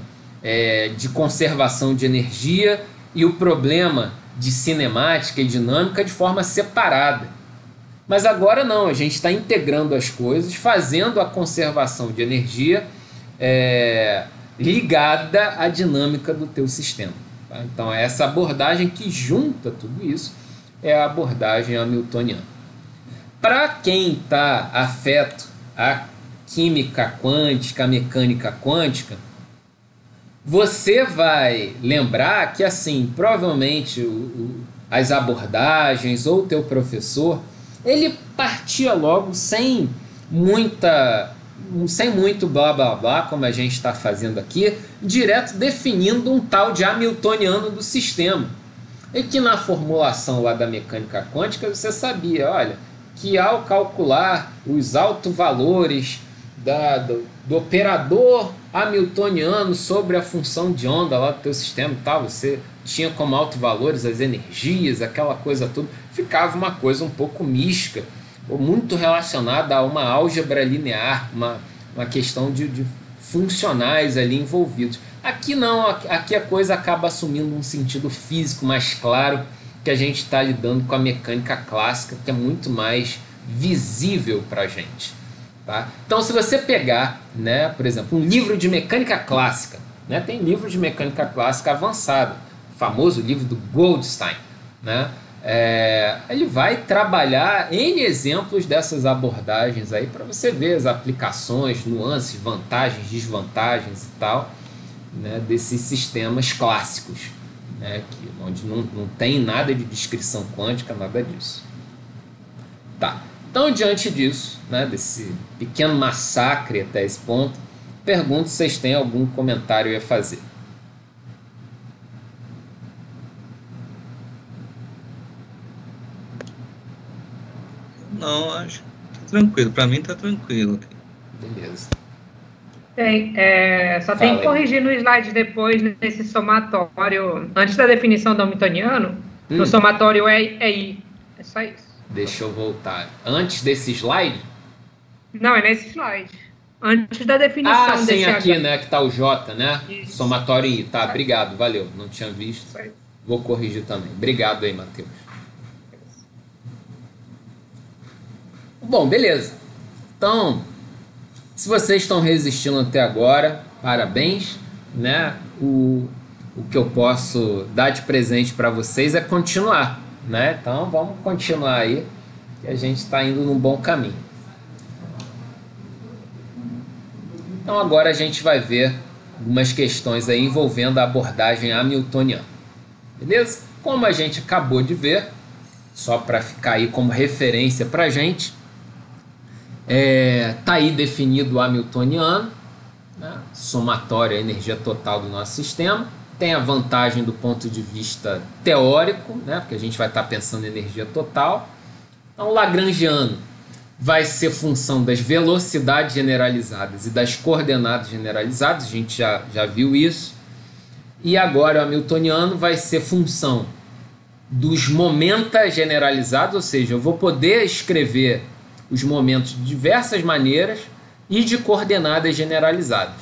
de conservação de energia e o problema de cinemática e dinâmica de forma separada. Mas agora não, a gente está integrando as coisas, fazendo a conservação de energia ligada à dinâmica do teu sistema. Tá? Então, essa abordagem que junta tudo isso é a abordagem hamiltoniana. Para quem está afeto à química quântica, à mecânica quântica, você vai lembrar que, assim, provavelmente as abordagens ou o teu professor, ele partia logo sem muito blá blá blá, como a gente está fazendo aqui, direto definindo um tal de hamiltoniano do sistema. E que na formulação lá da mecânica quântica você sabia, olha, que ao calcular os autovalores do operador hamiltoniano sobre a função de onda lá do teu sistema e tal, você tinha como autovalores as energias, aquela coisa toda, ficava uma coisa um pouco mística, ou muito relacionada a uma álgebra linear, uma questão de funcionais ali envolvidos. Aqui não, aqui a coisa acaba assumindo um sentido físico mais claro, que a gente está lidando com a mecânica clássica, que é muito mais visível para a gente. Tá? Então, se você pegar, né, por exemplo, um livro de mecânica clássica, né, tem livro de mecânica clássica avançada, o famoso livro do Goldstein, né, ele vai trabalhar N exemplos dessas abordagens aí para você ver as aplicações, nuances, vantagens, desvantagens e tal, né, desses sistemas clássicos, né, onde não tem nada de descrição quântica, nada disso. Tá. Então, diante disso, né, desse pequeno massacre até esse ponto, pergunto se vocês têm algum comentário a fazer. Não, acho que tá tranquilo. Para mim tá tranquilo. Beleza. Tem, só tem que corrigir no slide depois, nesse somatório, antes da definição do hamiltoniano, no somatório é I. É só isso. Deixa eu voltar. Antes desse slide? Não, é nesse slide. Antes da definição desse sim, aqui, H. né, que tá o J, né? Isso. Somatório I. Tá, obrigado, valeu. Não tinha visto. Vou corrigir também. Obrigado aí, Matheus. Bom, beleza. Então, se vocês estão resistindo até agora, parabéns, né? O que eu posso dar de presente para vocês é continuar, né? Então, vamos continuar aí, que a gente está indo num bom caminho. Então, agora a gente vai ver algumas questões aí envolvendo a abordagem hamiltoniana. Beleza? Como a gente acabou de ver, só para ficar aí como referência para a gente, tá aí definido o hamiltoniano, né? Somatório, a energia total do nosso sistema. Tem a vantagem do ponto de vista teórico, né? Porque a gente vai estar pensando em energia total. Então, o lagrangiano vai ser função das velocidades generalizadas e das coordenadas generalizadas, a gente já viu isso. E agora o hamiltoniano vai ser função dos momentos generalizados, ou seja, eu vou poder escrever os momentos de diversas maneiras e de coordenadas generalizadas.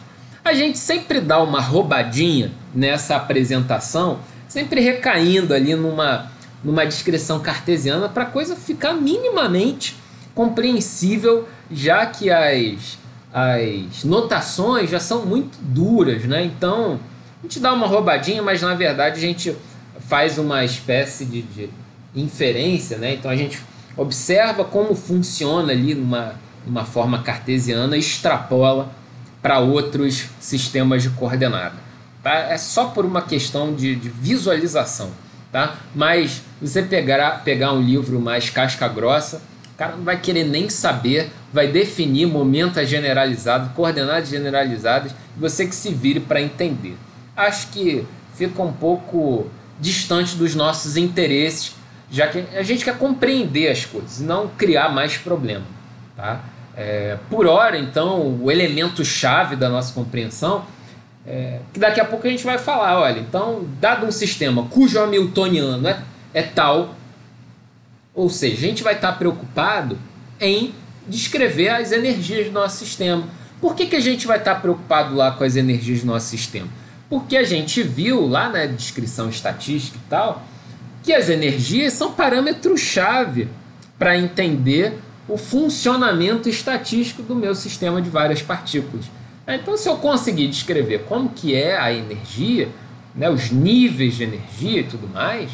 A gente sempre dá uma roubadinha nessa apresentação, sempre recaindo ali numa descrição cartesiana para a coisa ficar minimamente compreensível, já que as notações já são muito duras, né? Então, a gente dá uma roubadinha, mas na verdade a gente faz uma espécie de inferência, né? Então a gente observa como funciona ali numa forma cartesiana e extrapola para outros sistemas de coordenada. Tá? É só por uma questão de visualização. Tá? Mas você pegar um livro mais casca grossa, o cara não vai querer nem saber, vai definir momentos generalizados, coordenadas generalizadas, e você que se vire para entender. Acho que fica um pouco distante dos nossos interesses, já que a gente quer compreender as coisas, não criar mais problema. Tá? Por hora, então, o elemento-chave da nossa compreensão que daqui a pouco a gente vai falar, olha, então, dado um sistema cujo hamiltoniano é tal, ou seja, a gente vai estar preocupado em descrever as energias do nosso sistema. Por que a gente vai estar preocupado lá com as energias do nosso sistema? Porque a gente viu lá na descrição estatística e tal, que as energias são parâmetros-chave para entender o funcionamento estatístico do meu sistema de várias partículas. Então, se eu conseguir descrever como que é a energia, né, os níveis de energia e tudo mais,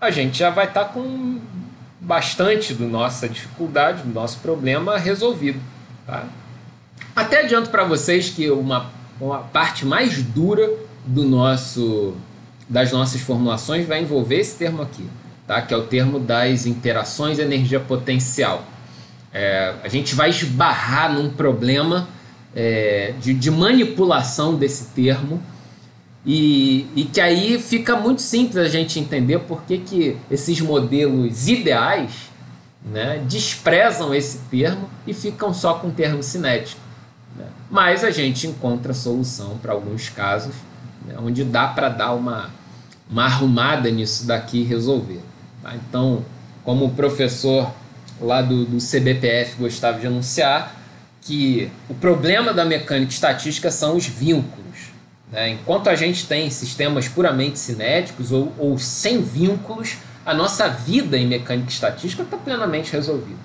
a gente já vai estar com bastante da nossa dificuldade, do nosso problema resolvido. Tá? Até adianto para vocês que uma parte mais dura das nossas formulações vai envolver esse termo aqui, tá? Que é o termo das interações energia potencial. A gente vai esbarrar num problema de manipulação desse termo e que aí fica muito simples a gente entender por que esses modelos ideais, né, desprezam esse termo e ficam só com o termo cinético. Né? Mas a gente encontra solução para alguns casos, né, onde dá para dar uma arrumada nisso daqui e resolver. Tá? Então, como o professor lá do CBPF gostava de anunciar, que o problema da mecânica estatística são os vínculos. Né? Enquanto a gente tem sistemas puramente cinéticos ou sem vínculos, a nossa vida em mecânica estatística está plenamente resolvida.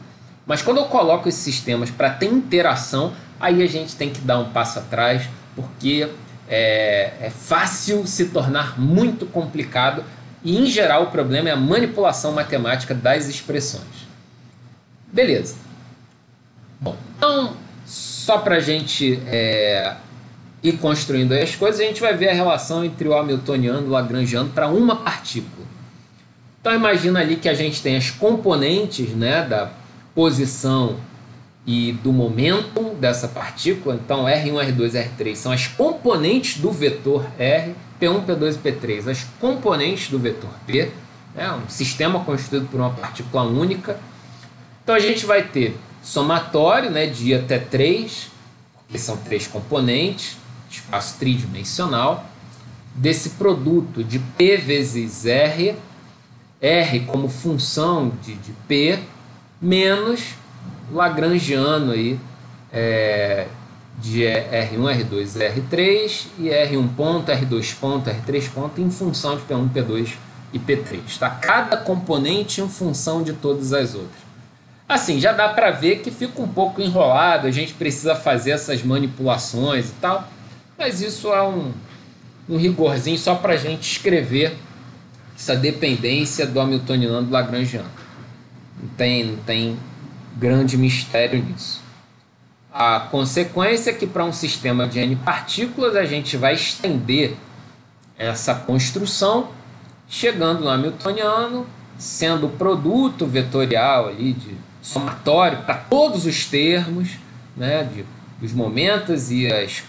Mas quando eu coloco esses sistemas para ter interação, aí a gente tem que dar um passo atrás, porque é fácil se tornar muito complicado e, em geral, o problema é a manipulação matemática das expressões. Beleza. Bom, então, só para a gente ir construindo aí as coisas, a gente vai ver a relação entre o hamiltoniano e o lagrangiano para uma partícula. Então, imagina ali que a gente tem as componentes, né, da posição e do momentum dessa partícula. Então, R1, R2, R3 são as componentes do vetor R, P1, P2 e P3, as componentes do vetor P, um sistema constituído por uma partícula única. Então, a gente vai ter somatório, né, de I até 3, que são 3 componentes, espaço tridimensional, desse produto de P vezes R, R como função de P, menos lagrangiano aí, de R1, R2, R3 e R1 ponto, R2 ponto, R3 ponto em função de P1, P2 e P3. Tá? Cada componente em função de todas as outras. Assim, já dá para ver que fica um pouco enrolado, a gente precisa fazer essas manipulações e tal, mas isso é um rigorzinho só para a gente escrever essa dependência do hamiltoniano do lagrangiano. Não tem grande mistério nisso. A consequência é que para um sistema de N partículas a gente vai estender essa construção, chegando no hamiltoniano, sendo o produto vetorial ali de somatório para todos os termos, né, dos momentos e as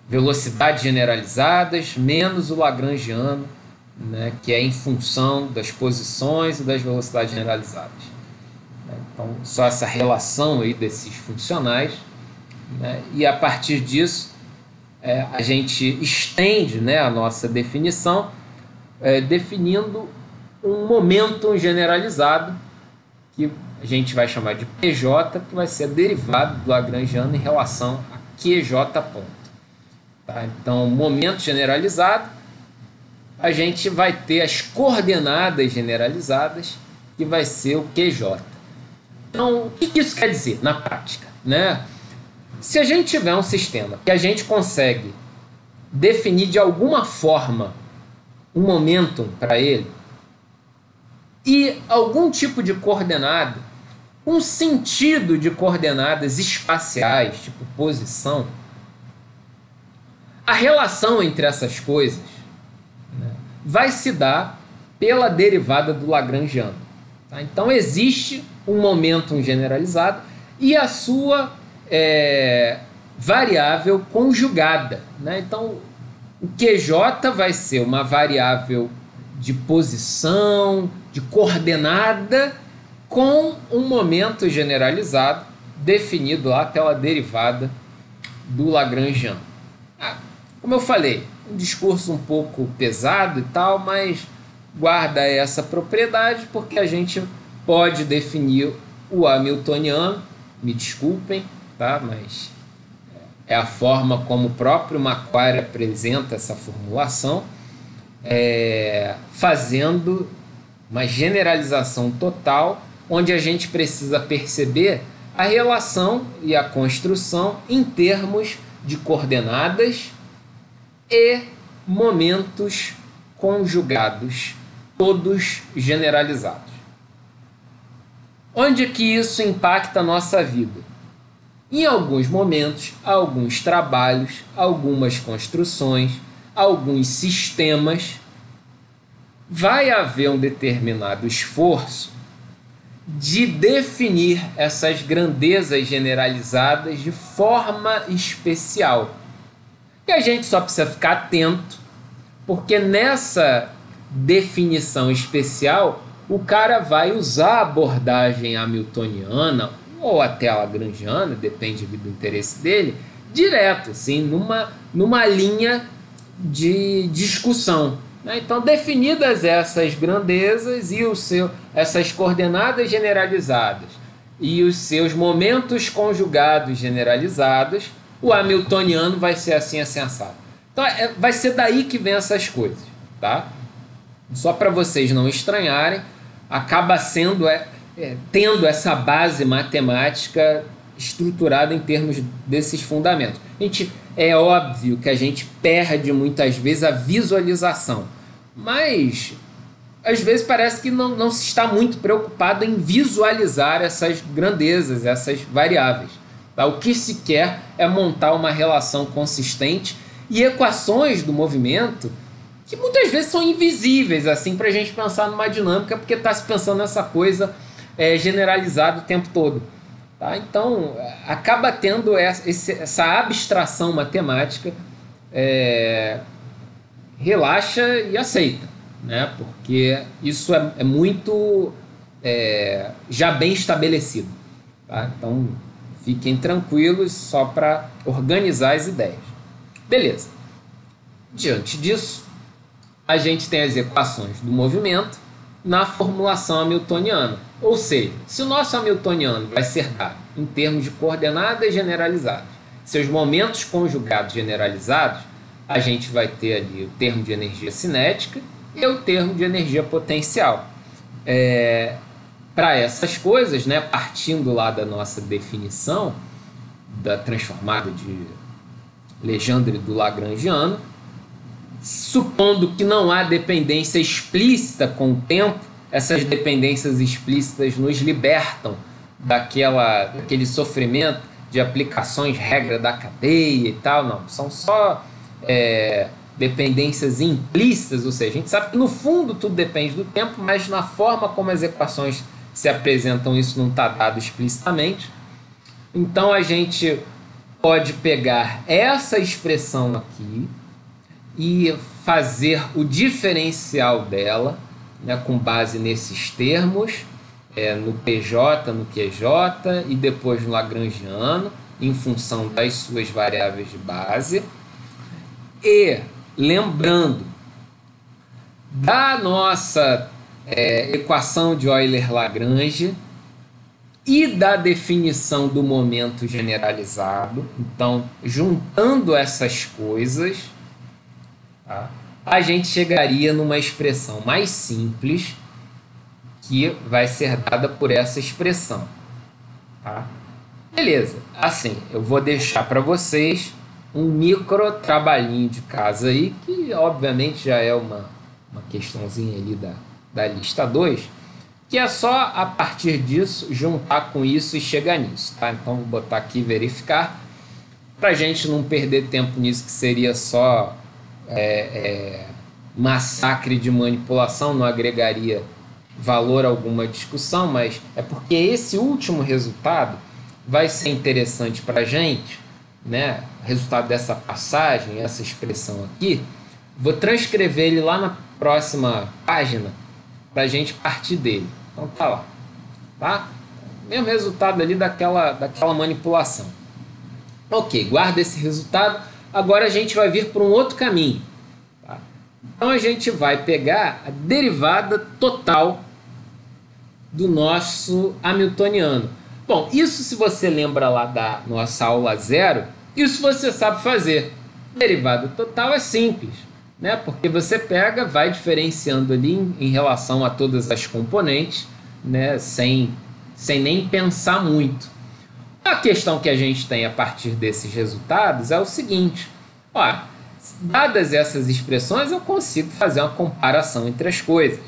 velocidades generalizadas, menos o lagrangiano, né, que é em função das posições e das velocidades generalizadas. Então, só essa relação aí desses funcionais, né, e a partir disso a gente estende, né, a nossa definição, definindo um momento generalizado que a gente vai chamar de PJ, que vai ser derivado do lagrangiano em relação a QJ ponto. Tá? Então, momento generalizado, a gente vai ter as coordenadas generalizadas, que vai ser o QJ. Então, o que isso quer dizer na prática? Né? Se a gente tiver um sistema que a gente consegue definir de alguma forma um momentum para ele e algum tipo de coordenada, um sentido de coordenadas espaciais, tipo posição, a relação entre essas coisas, né, vai se dar pela derivada do lagrangiano. Tá? Então, existe um momentum generalizado e a sua variável conjugada. Né? Então, o QJ vai ser uma variável de posição, de coordenada, com um momento generalizado definido lá pela derivada do Lagrangiano. Como eu falei, um discurso um pouco pesado e tal, mas guarda essa propriedade porque a gente pode definir o hamiltoniano, me desculpem, tá? Mas é a forma como o próprio Macquarie apresenta essa formulação, fazendo uma generalização total, onde a gente precisa perceber a relação e a construção em termos de coordenadas e momentos conjugados, todos generalizados. Onde que isso impacta a nossa vida? Em alguns momentos, alguns trabalhos, algumas construções, alguns sistemas, vai haver um determinado esforço de definir essas grandezas generalizadas de forma especial. E a gente só precisa ficar atento, porque nessa definição especial, o cara vai usar a abordagem hamiltoniana ou até a lagrangiana, depende do interesse dele, direto, assim, numa linha de discussão. Então, definidas essas grandezas e essas coordenadas generalizadas e os seus momentos conjugados generalizados, o hamiltoniano vai ser assim, assim, assado. Então, vai ser daí que vem essas coisas, tá? Só para vocês não estranharem, acaba sendo tendo essa base matemática estruturada em termos desses fundamentos. É óbvio que a gente perde muitas vezes a visualização, mas às vezes parece que não se está muito preocupado em visualizar essas grandezas, essas variáveis. Tá? O que se quer é montar uma relação consistente e equações do movimento que muitas vezes são invisíveis assim, para a gente pensar numa dinâmica, porque está se pensando nessa coisa generalizada o tempo todo. Tá? Então, acaba tendo essa abstração matemática, relaxa e aceita, né? Porque isso é muito já bem estabelecido. Tá? Então, fiquem tranquilos só para organizar as ideias. Beleza. Diante disso, a gente tem as equações do movimento na formulação hamiltoniana. Ou seja, se o nosso hamiltoniano vai ser dado em termos de coordenadas generalizadas, seus momentos conjugados generalizados, a gente vai ter ali o termo de energia cinética e o termo de energia potencial. Para essas coisas, né, partindo lá da nossa definição da transformada de Legendre do Lagrangiano, supondo que não há dependência explícita com o tempo, essas dependências explícitas nos libertam daquele sofrimento de aplicações, regra da cadeia e tal, não. São só dependências implícitas, ou seja, a gente sabe que no fundo tudo depende do tempo, mas na forma como as equações se apresentam isso não está dado explicitamente. Então a gente pode pegar essa expressão aqui e fazer o diferencial dela, né, com base nesses termos, no PJ, no QJ e depois no Lagrangiano, em função das suas variáveis de base. E lembrando da nossa equação de Euler-Lagrange e da definição do momento generalizado. Então, juntando essas coisas, tá, a gente chegaria numa expressão mais simples que vai ser dada por essa expressão. Tá? Beleza, assim, eu vou deixar para vocês um micro trabalhinho de casa aí, que obviamente já é uma questãozinha ali da lista 2, que é só a partir disso juntar com isso e chegar nisso. Tá? Então vou botar aqui verificar, para a gente não perder tempo nisso, que seria só massacre de manipulação, não agregaria valor a alguma discussão, mas é porque esse último resultado vai ser interessante para a gente, né? O resultado dessa passagem, essa expressão aqui, vou transcrever ele lá na próxima página para a gente partir dele. Então tá lá, tá? Mesmo resultado ali daquela manipulação. Ok, guarda esse resultado. Agora a gente vai vir para um outro caminho. Tá? Então a gente vai pegar a derivada total do nosso hamiltoniano. Bom, isso se você lembra lá da nossa aula 0, isso você sabe fazer. Derivada total é simples, né? Porque você pega, vai diferenciando ali em relação a todas as componentes, né? Sem nem pensar muito. A questão que a gente tem a partir desses resultados é o seguinte: ó, dadas essas expressões, eu consigo fazer uma comparação entre as coisas,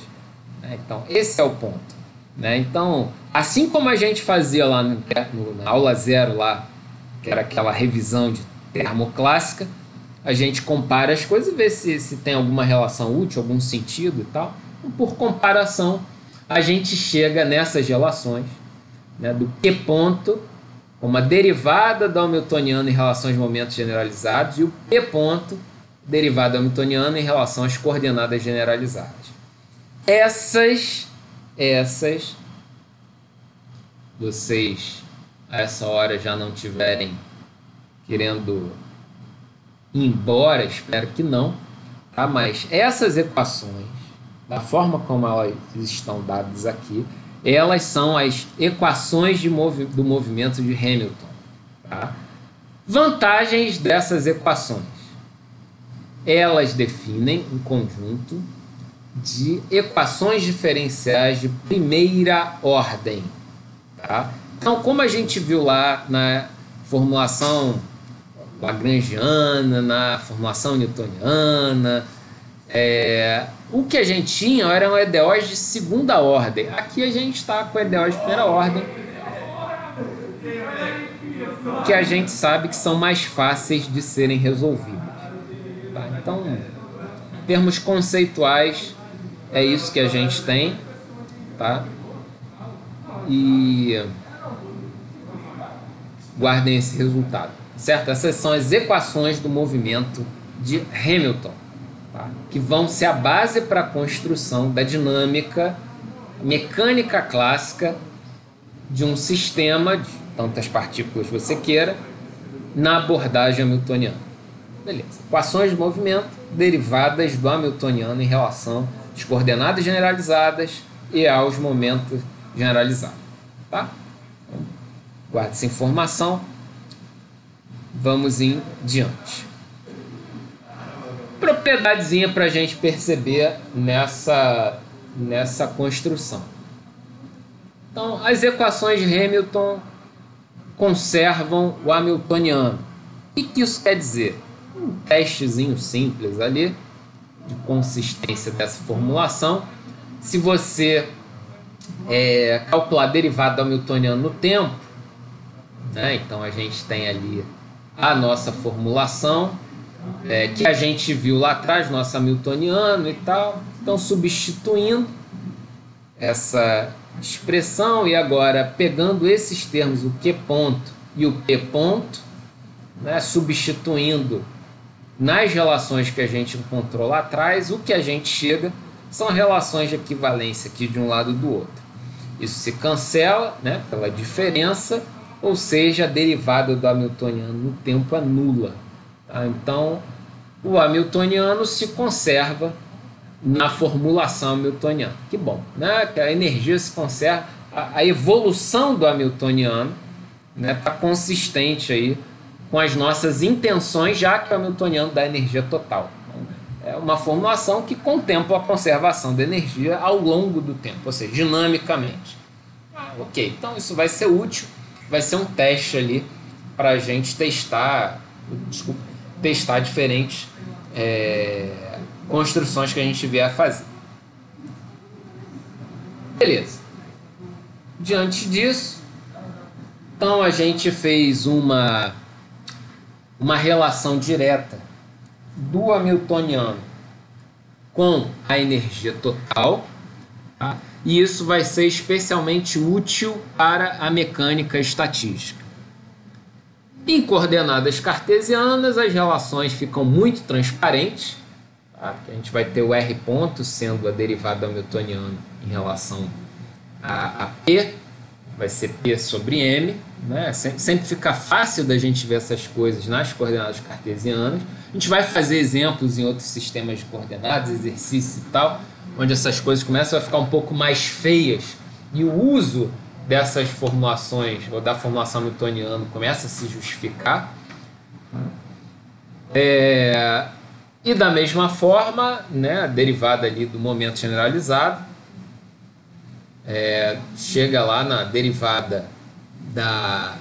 né? Então, esse é o ponto, né? Então, assim como a na aula 0 lá, que era aquela revisão de termoclássica, a gente compara as coisas e vê se tem alguma relação útil, algum sentido e tal. Então, por comparação, a gente chega nessas relações, né, do Q ponto, uma derivada do hamiltoniano em relação aos momentos generalizados, e o P ponto, derivada do hamiltoniano em relação às coordenadas generalizadas. Essas, vocês a essa hora já não tiverem querendo ir embora, espero que não, tá? Mas essas equações, da forma como elas estão dadas aqui, elas são as equações do movimento de Hamilton. Tá? Vantagens dessas equações: elas definem um conjunto de equações diferenciais de primeira ordem. Tá? Então, como a gente viu lá na formulação lagrangiana, na formulação newtoniana, o que a gente tinha eram EDOs de segunda ordem. Aqui a gente está com EDOs de primeira ordem, que a gente sabe que são mais fáceis de serem resolvidos. Tá? Então, em termos conceituais, é isso que a gente tem. Tá? E guardem esse resultado. Certo? Essas são as equações do movimento de Hamilton, tá? Que vão ser a base para a construção da dinâmica mecânica clássica de um sistema de tantas partículas você queira na abordagem hamiltoniana. Beleza. Equações de movimento derivadas do hamiltoniano em relação às coordenadas generalizadas e aos momentos generalizados. Tá? Então, guarde essa informação. Vamos em diante. Propriedadezinha para a gente perceber nessa construção. Então, as equações de Hamilton conservam o hamiltoniano. O que isso quer dizer? Um testezinho simples ali de consistência dessa formulação. Se você calcular a derivada do hamiltoniano no tempo, né, então a gente tem ali a nossa formulação, que a gente viu lá atrás, nosso hamiltoniano e tal. Então, substituindo essa expressão e agora pegando esses termos, o Q ponto e o P ponto, né, substituindo nas relações que a gente encontrou lá atrás, o que a gente chega são relações de equivalência aqui de um lado e do outro. Isso se cancela, né, pela diferença, ou seja, a derivada do hamiltoniano no tempo é nula. Tá? Então, o hamiltoniano se conserva na formulação hamiltoniana. Que bom, né? Que a energia se conserva, a evolução do hamiltoniano está consistente aí com as nossas intenções, já que o hamiltoniano dá energia total. Então, é uma formulação que contempla a conservação da energia ao longo do tempo, ou seja, dinamicamente. Ok, então isso vai ser útil. Vai ser um teste ali para a gente testar diferentes construções que a gente vier a fazer. Beleza. Diante disso, então a gente fez uma relação direta do hamiltoniano com a energia total, tá? E isso vai ser especialmente útil para a mecânica estatística. Em coordenadas cartesianas, as relações ficam muito transparentes, tá? A gente vai ter o R ponto sendo a derivada hamiltoniana em relação a P, vai ser P sobre M, né? Sempre fica fácil da gente ver essas coisas nas coordenadas cartesianas. A gente vai fazer exemplos em outros sistemas de coordenadas, exercícios e tal, onde essas coisas começam a ficar um pouco mais feias e o uso dessas formulações, ou da formulação newtoniana, começa a se justificar. E da mesma forma, né, a derivada ali do momento generalizado, chega lá na derivada da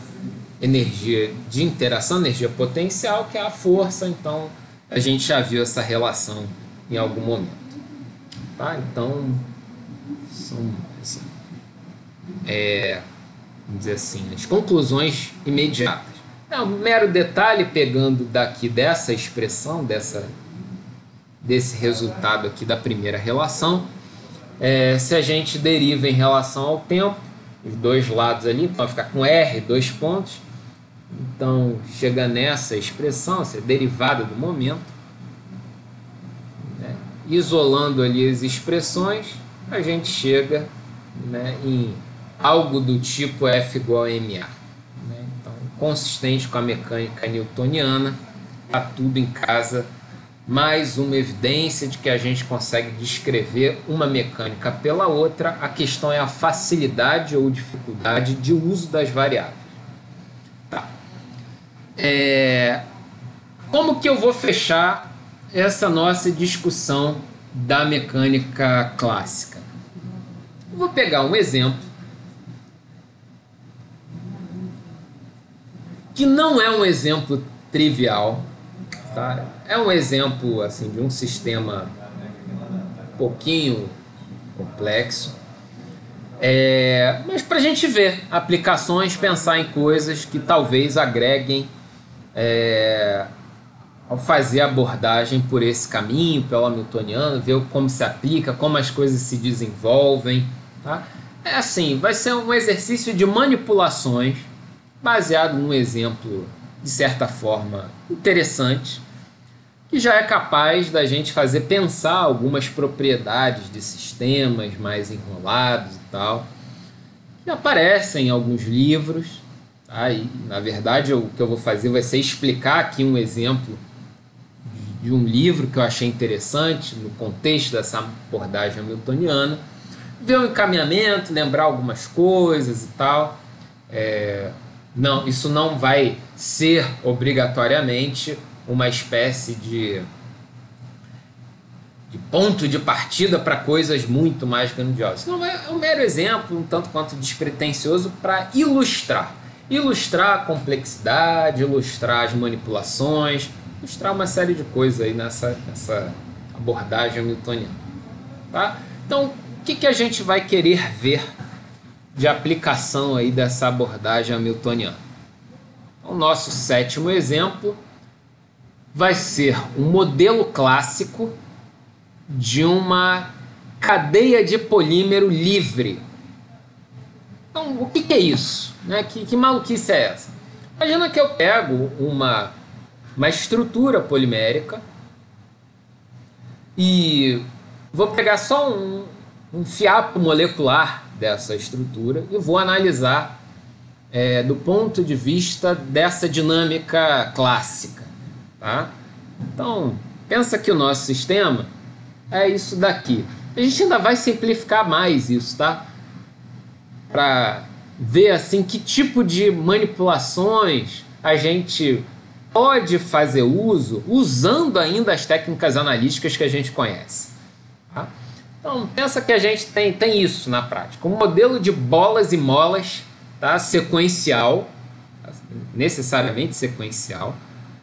energia de interação, energia potencial, que é a força. Então a gente já viu essa relação em algum momento, tá? Então são assim, vamos dizer assim, as conclusões imediatas. Um mero detalhe, pegando daqui dessa expressão, desse resultado aqui da primeira relação, se a gente deriva em relação ao tempo, os dois lados ali, então vai ficar com R, 2 pontos. Então chega nessa expressão, essa derivada do momento, né? Isolando ali as expressões, a gente chega, né, em algo do tipo F igual a MA, né? Então, consistente com a mecânica newtoniana, está tudo em casa. Mais uma evidência de que a gente consegue descrever uma mecânica pela outra. A questão é a facilidade ou dificuldade de uso das variáveis. Tá. Como que eu vou fechar essa nossa discussão da mecânica clássica? Eu vou pegar um exemplo que não é um exemplo trivial, tá? É um exemplo assim, de um sistema um pouquinho complexo, mas para a gente ver aplicações, pensar em coisas que talvez agreguem ao fazer a abordagem por esse caminho, pelo hamiltoniano, ver como se aplica, como as coisas se desenvolvem, tá? Assim, vai ser um exercício de manipulações baseado num exemplo de certa forma interessante, que já é capaz da gente fazer pensar algumas propriedades de sistemas mais enrolados e tal, que aparecem em alguns livros, tá? E, na verdade, o que eu vou fazer vai ser explicar aqui um exemplo de um livro que eu achei interessante no contexto dessa abordagem hamiltoniana, ver o encaminhamento, lembrar algumas coisas e tal. Não, isso não vai ser obrigatoriamente uma espécie de ponto de partida para coisas muito mais grandiosas. Não, é um mero exemplo, um tanto quanto despretensioso, para ilustrar a complexidade, ilustrar as manipulações, ilustrar uma série de coisas aí nessa abordagem hamiltoniana, tá? Então, o que a gente vai querer ver de aplicação aí dessa abordagem hamiltoniana? O nosso sétimo exemplo vai ser um modelo clássico de uma cadeia de polímero livre. Então, o que é isso, né? Que maluquice é essa? Imagina que eu pego uma estrutura polimérica e vou pegar só um fiapo molecular dessa estrutura e vou analisar do ponto de vista dessa dinâmica clássica, tá? Então, pensa que o nosso sistema é isso daqui. A gente ainda vai simplificar mais isso, tá? Para ver assim que tipo de manipulações a gente pode fazer uso usando ainda as técnicas analíticas que a gente conhece, tá? Então, pensa que a gente tem isso na prática. Um modelo de bolas e molas, tá? Sequencial, necessariamente sequencial,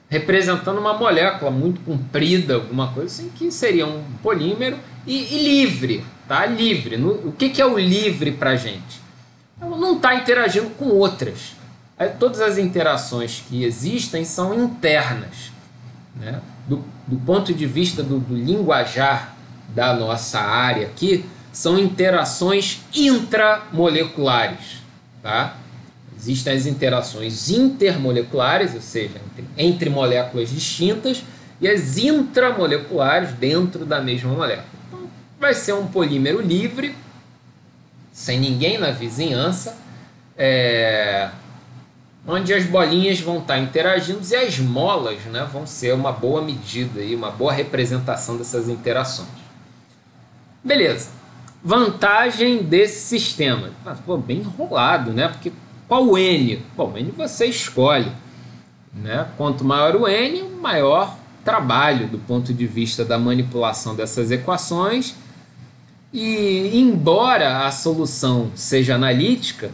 representando uma molécula muito comprida, alguma coisa assim, que seria um polímero e livre, tá? Livre. O que é o livre para a gente? Ela não está interagindo com outras. Todas as interações que existem são internas, né? Do ponto de vista do linguajar da nossa área aqui, são interações intramoleculares, tá? Existem as interações intermoleculares, ou seja, entre moléculas distintas, e as intramoleculares dentro da mesma molécula. Então, vai ser um polímero livre, sem ninguém na vizinhança, onde as bolinhas vão estar interagindo e as molas, né, vão ser uma boa medida, e uma boa representação dessas interações. Beleza. Vantagem desse sistema. Pô, bem enrolado, né? Porque qual o N? Bom, o N você escolhe, né? Quanto maior o N, maior trabalho do ponto de vista da manipulação dessas equações. E embora a solução seja analítica,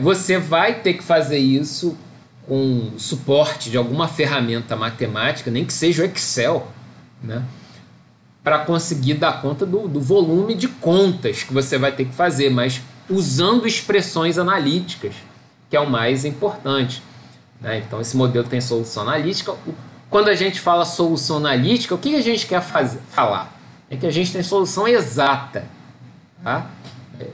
você vai ter que fazer isso com suporte de alguma ferramenta matemática, nem que seja o Excel, né? Para conseguir dar conta do volume de contas que você vai ter que fazer, mas usando expressões analíticas, que é o mais importante, né? Então, esse modelo tem solução analítica. Quando a gente fala solução analítica, o que a gente quer falar? É que a gente tem solução exata. Tá?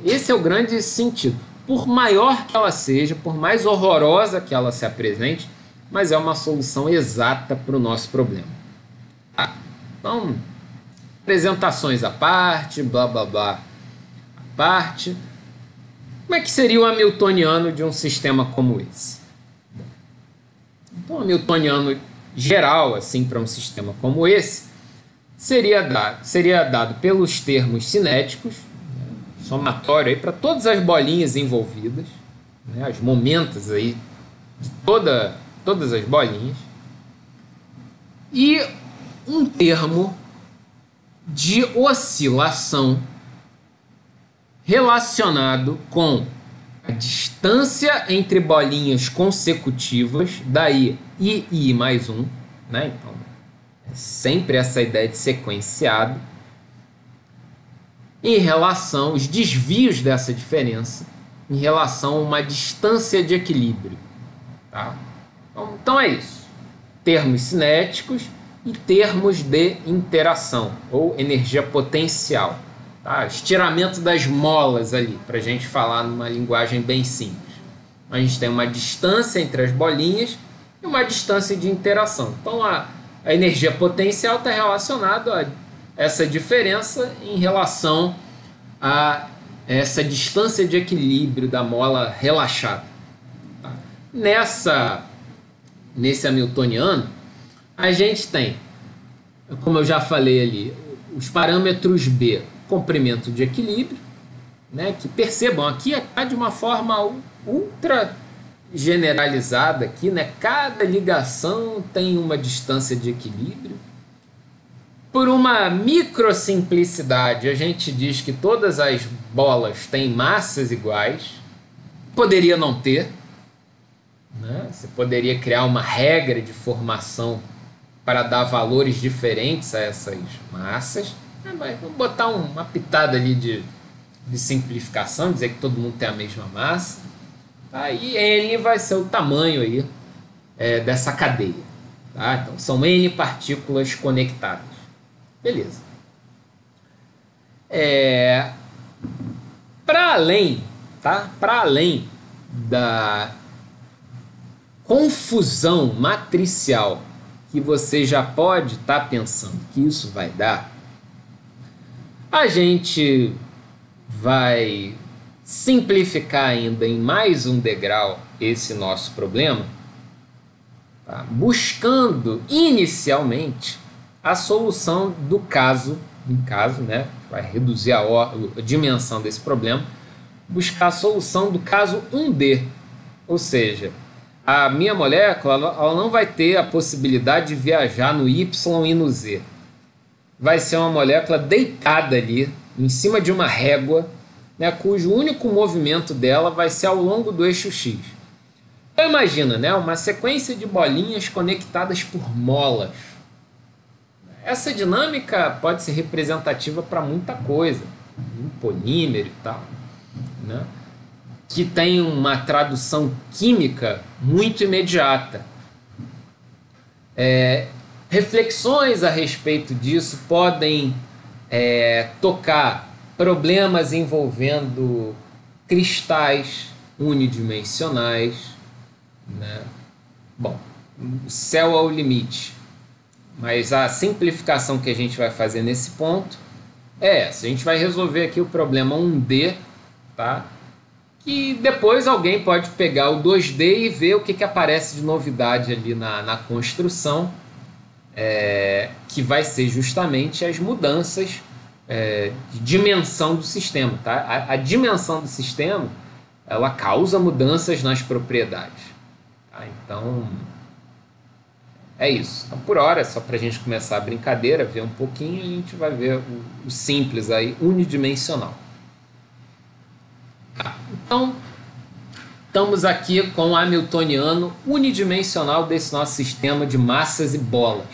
Esse é o grande sentido. Por maior que ela seja, por mais horrorosa que ela se apresente, mas é uma solução exata para o nosso problema. Tá? Então, apresentações à parte, blá blá blá à parte. Como é que seria o hamiltoniano de um sistema como esse? Então, o hamiltoniano geral, assim, para um sistema como esse, seria dado pelos termos cinéticos, né, somatório aí para todas as bolinhas envolvidas, né, as momentas aí de todas as bolinhas, e um termo de oscilação relacionado com a distância entre bolinhas consecutivas, daí I mais 1, né? Então, é sempre essa ideia de sequenciado, em relação aos desvios dessa diferença, em relação a uma distância de equilíbrio. Tá? Então é isso. Termos cinéticos e termos de interação, ou energia potencial. Tá? Estiramento das molas ali, para a gente falar numa linguagem bem simples. A gente tem uma distância entre as bolinhas e uma distância de interação. Então a energia potencial está relacionada a essa diferença em relação a essa distância de equilíbrio da mola relaxada. Tá? Nesse hamiltoniano, a gente tem, como eu já falei ali, os parâmetros B, comprimento de equilíbrio, né, que percebam, aqui está de uma forma ultra generalizada, aqui, né, cada ligação tem uma distância de equilíbrio. Por uma microsimplicidade, a gente diz que todas as bolas têm massas iguais, poderia não ter, né? Você poderia criar uma regra de formação para dar valores diferentes a essas massas, mas vamos botar uma pitada ali de simplificação, dizer que todo mundo tem a mesma massa, tá? E N vai ser o tamanho aí, dessa cadeia. Tá? Então são N partículas conectadas. Beleza. Para além, tá? Para além da confusão matricial que você já pode estar pensando que isso vai dar, a gente vai simplificar ainda em mais um degrau esse nosso problema, tá? Buscando inicialmente a solução do caso, né? Vai reduzir a dimensão desse problema, buscar a solução do caso 1D, ou seja, a minha molécula ela não vai ter a possibilidade de viajar no Y e no Z. Vai ser uma molécula deitada ali, em cima de uma régua, né, cujo único movimento dela vai ser ao longo do eixo X. Então imagina, né, uma sequência de bolinhas conectadas por molas. Essa dinâmica pode ser representativa para muita coisa, um polímero e tal, né, que tem uma tradução química muito imediata. Reflexões a respeito disso podem tocar problemas envolvendo cristais unidimensionais, né? Bom, o céu é o limite, mas a simplificação que a gente vai fazer nesse ponto é essa. A gente vai resolver aqui o problema 1D, tá? que depois alguém pode pegar o 2D e ver o que aparece de novidade ali na construção, que vai ser justamente as mudanças de dimensão do sistema. Tá? A dimensão do sistema, ela causa mudanças nas propriedades. Tá? Então, é isso. Então, por hora, só para a gente começar a brincadeira, ver um pouquinho, a gente vai ver o simples aí, unidimensional. Tá. Então, estamos aqui com o hamiltoniano unidimensional desse nosso sistema de massas e bolas.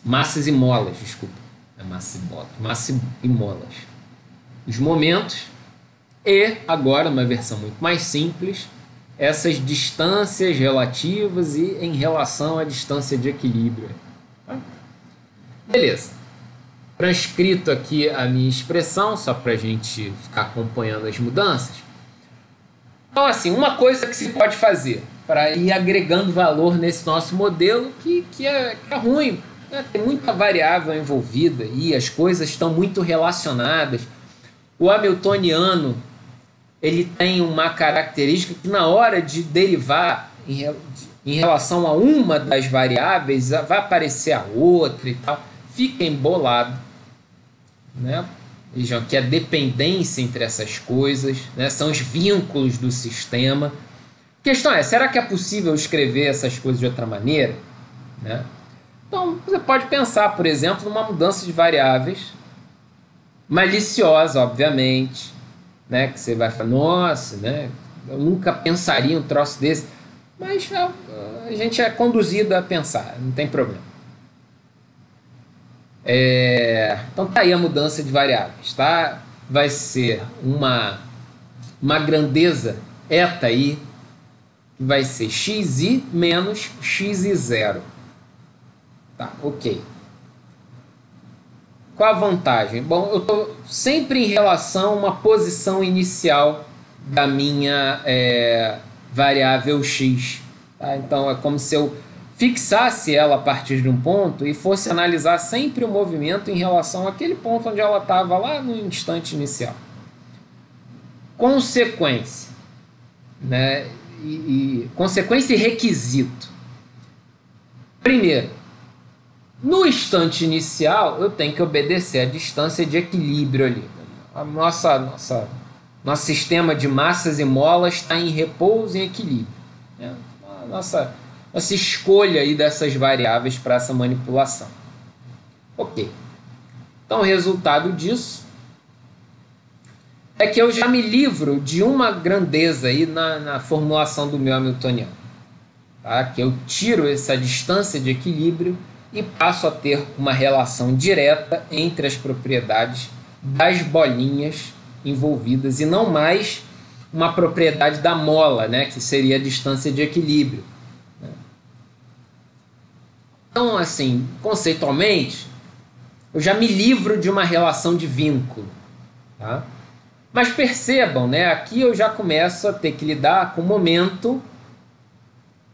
Massas e molas, desculpa. É massa e bolas. Massa e molas. Os momentos e, agora, uma versão muito mais simples, essas distâncias relativas e em relação à distância de equilíbrio. Tá? Beleza. Transcrito aqui a minha expressão, só para a gente ficar acompanhando as mudanças. Então, assim, uma coisa que se pode fazer para ir agregando valor nesse nosso modelo que é ruim, né? Tem muita variável envolvida e as coisas estão muito relacionadas. O hamiltoniano, ele tem uma característica que na hora de derivar em relação a uma das variáveis, vai aparecer a outra e tal, fica embolado. Né? Vejam que a dependência entre essas coisas, né, são os vínculos do sistema. A questão é, será que é possível escrever essas coisas de outra maneira? Né? Então, você pode pensar, por exemplo, numa mudança de variáveis, maliciosa, obviamente, né, que você vai falar, nossa, né, eu nunca pensaria em um troço desse, mas a gente é conduzido a pensar, não tem problema. Então tá aí a mudança de variáveis, tá? Vai ser uma grandeza eta i, que vai ser xi menos xi0. Tá, ok. Qual a vantagem? Bom, eu estou sempre em relação a uma posição inicial da minha variável x. Tá? Então é como se eu fixasse ela a partir de um ponto e fosse analisar sempre o movimento em relação àquele ponto onde ela estava lá no instante inicial. Consequência, né? Consequência e requisito. Primeiro, no instante inicial eu tenho que obedecer a distância de equilíbrio ali. Nosso sistema de massas e molas está em repouso e equilíbrio. Né? Nossa escolha aí dessas variáveis para essa manipulação. Ok. Então, o resultado disso é que eu já me livro de uma grandeza aí na formulação do meu hamiltoniano. Tá? Que eu tiro essa distância de equilíbrio e passo a ter uma relação direta entre as propriedades das bolinhas envolvidas e não mais uma propriedade da mola, né? Que seria a distância de equilíbrio. Então, assim, conceitualmente, eu já me livro de uma relação de vínculo. Tá? Mas percebam, né, aqui eu já começo a ter que lidar com o momento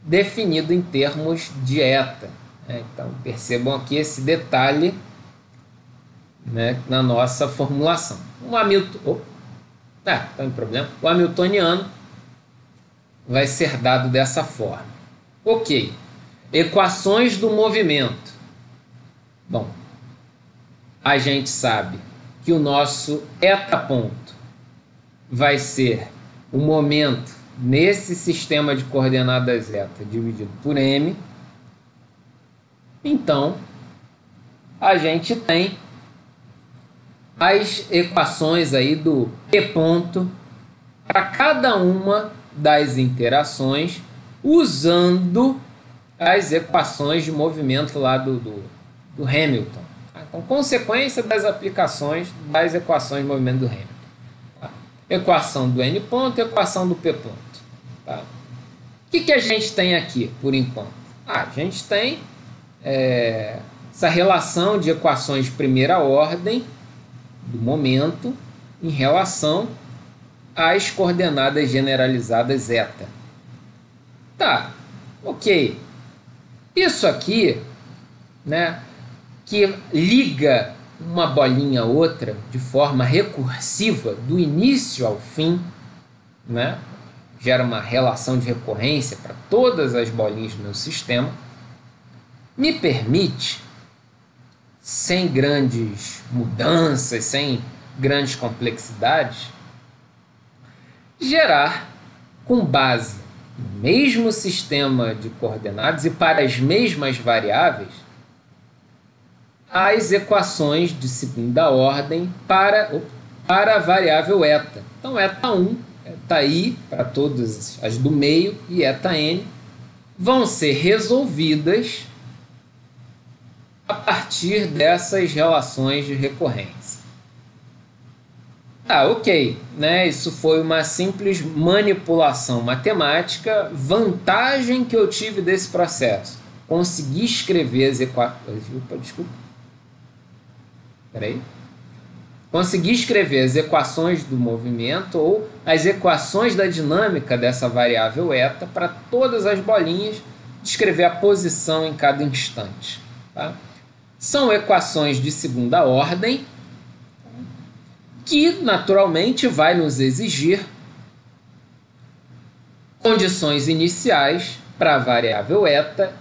definido em termos de eta. Né? Então, percebam aqui esse detalhe, né, na nossa formulação. O hamiltoniano vai ser dado dessa forma. Ok. Equações do movimento. Bom, a gente sabe que o nosso eta ponto vai ser o momento nesse sistema de coordenadas eta dividido por m. Então, a gente tem as equações aí do p ponto para cada uma das interações usando as equações de movimento lá do Hamilton. Tá? Então, consequência das aplicações das equações de movimento do Hamilton. Tá? Equação do n ponto, equação do p ponto. Tá? O que a gente tem aqui, por enquanto? A gente tem essa relação de equações de primeira ordem do momento em relação às coordenadas generalizadas eta. Tá, ok. Isso aqui, né, que liga uma bolinha a outra de forma recursiva, do início ao fim, né? Gera uma relação de recorrência para todas as bolinhas do meu sistema, me permite, sem grandes mudanças, sem grandes complexidades, gerar, com base no mesmo sistema de coordenadas e para as mesmas variáveis, as equações de segunda ordem para a variável eta. Então, eta1, etaI, para todas as do meio, e etaN, vão ser resolvidas a partir dessas relações de recorrência. Ok, né? Isso foi uma simples manipulação matemática. Vantagem que eu tive desse processo: consegui escrever as equações. Consegui escrever as equações do movimento ou as equações da dinâmica dessa variável eta para todas as bolinhas, descrever a posição em cada instante. Tá? São equações de segunda ordem que, naturalmente, vai nos exigir condições iniciais para a variável eta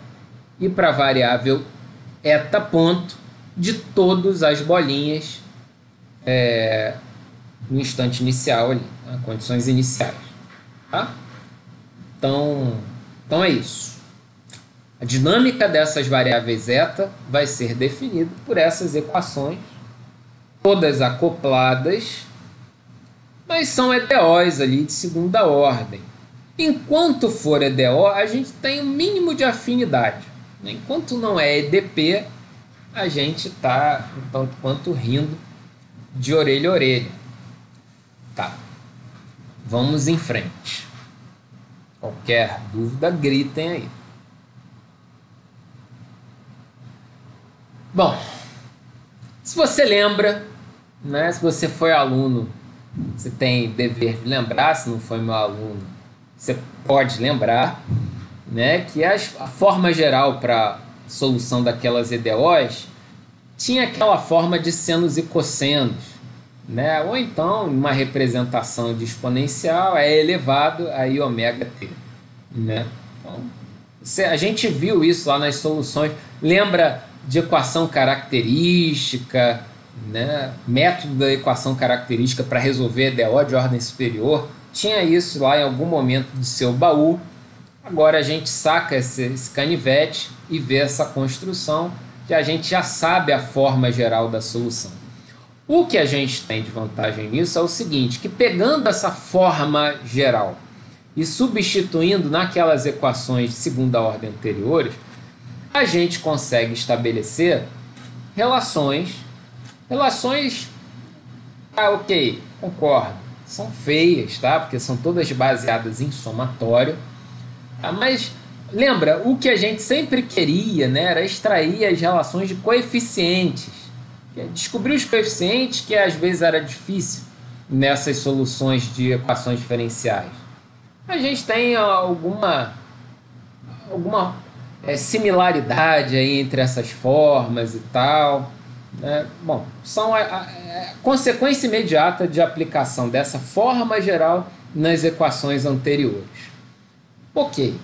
e para a variável eta ponto de todas as bolinhas no instante inicial ali, tá? Condições iniciais. Tá? Então é isso. A dinâmica dessas variáveis eta vai ser definida por essas equações, todas acopladas, mas são EDOs ali de segunda ordem. Enquanto for EDO, a gente tem um mínimo de afinidade. Enquanto não é EDP, a gente está, tanto quanto, rindo de orelha a orelha. Tá. Vamos em frente. Qualquer dúvida, gritem aí. Bom, se você lembra, né, se você foi aluno, você tem dever de lembrar. Se não foi meu aluno, você pode lembrar, né, que a forma geral para solução daquelas EDOs tinha aquela forma de senos e cossenos, né? Ou então uma representação de exponencial é elevado a i ômega t, né? Então, a gente viu isso lá nas soluções. Lembra de equação característica, né? Método da equação característica para resolver EDO de ordem superior? Tinha isso lá em algum momento do seu baú. Agora a gente saca esse canivete e vê essa construção, que a gente já sabe a forma geral da solução. O que a gente tem de vantagem nisso é o seguinte, que pegando essa forma geral e substituindo naquelas equações de segunda ordem anteriores, a gente consegue estabelecer relações, ok, concordo, são feias, tá? Porque são todas baseadas em somatório, tá? Mas lembra, o que a gente sempre queria, né, era extrair as relações de coeficientes. Descobrir os coeficientes, que às vezes era difícil nessas soluções de equações diferenciais. A gente tem alguma similaridade aí entre essas formas e tal, né? Bom, são a consequência imediata de aplicação dessa forma geral nas equações anteriores. Ok.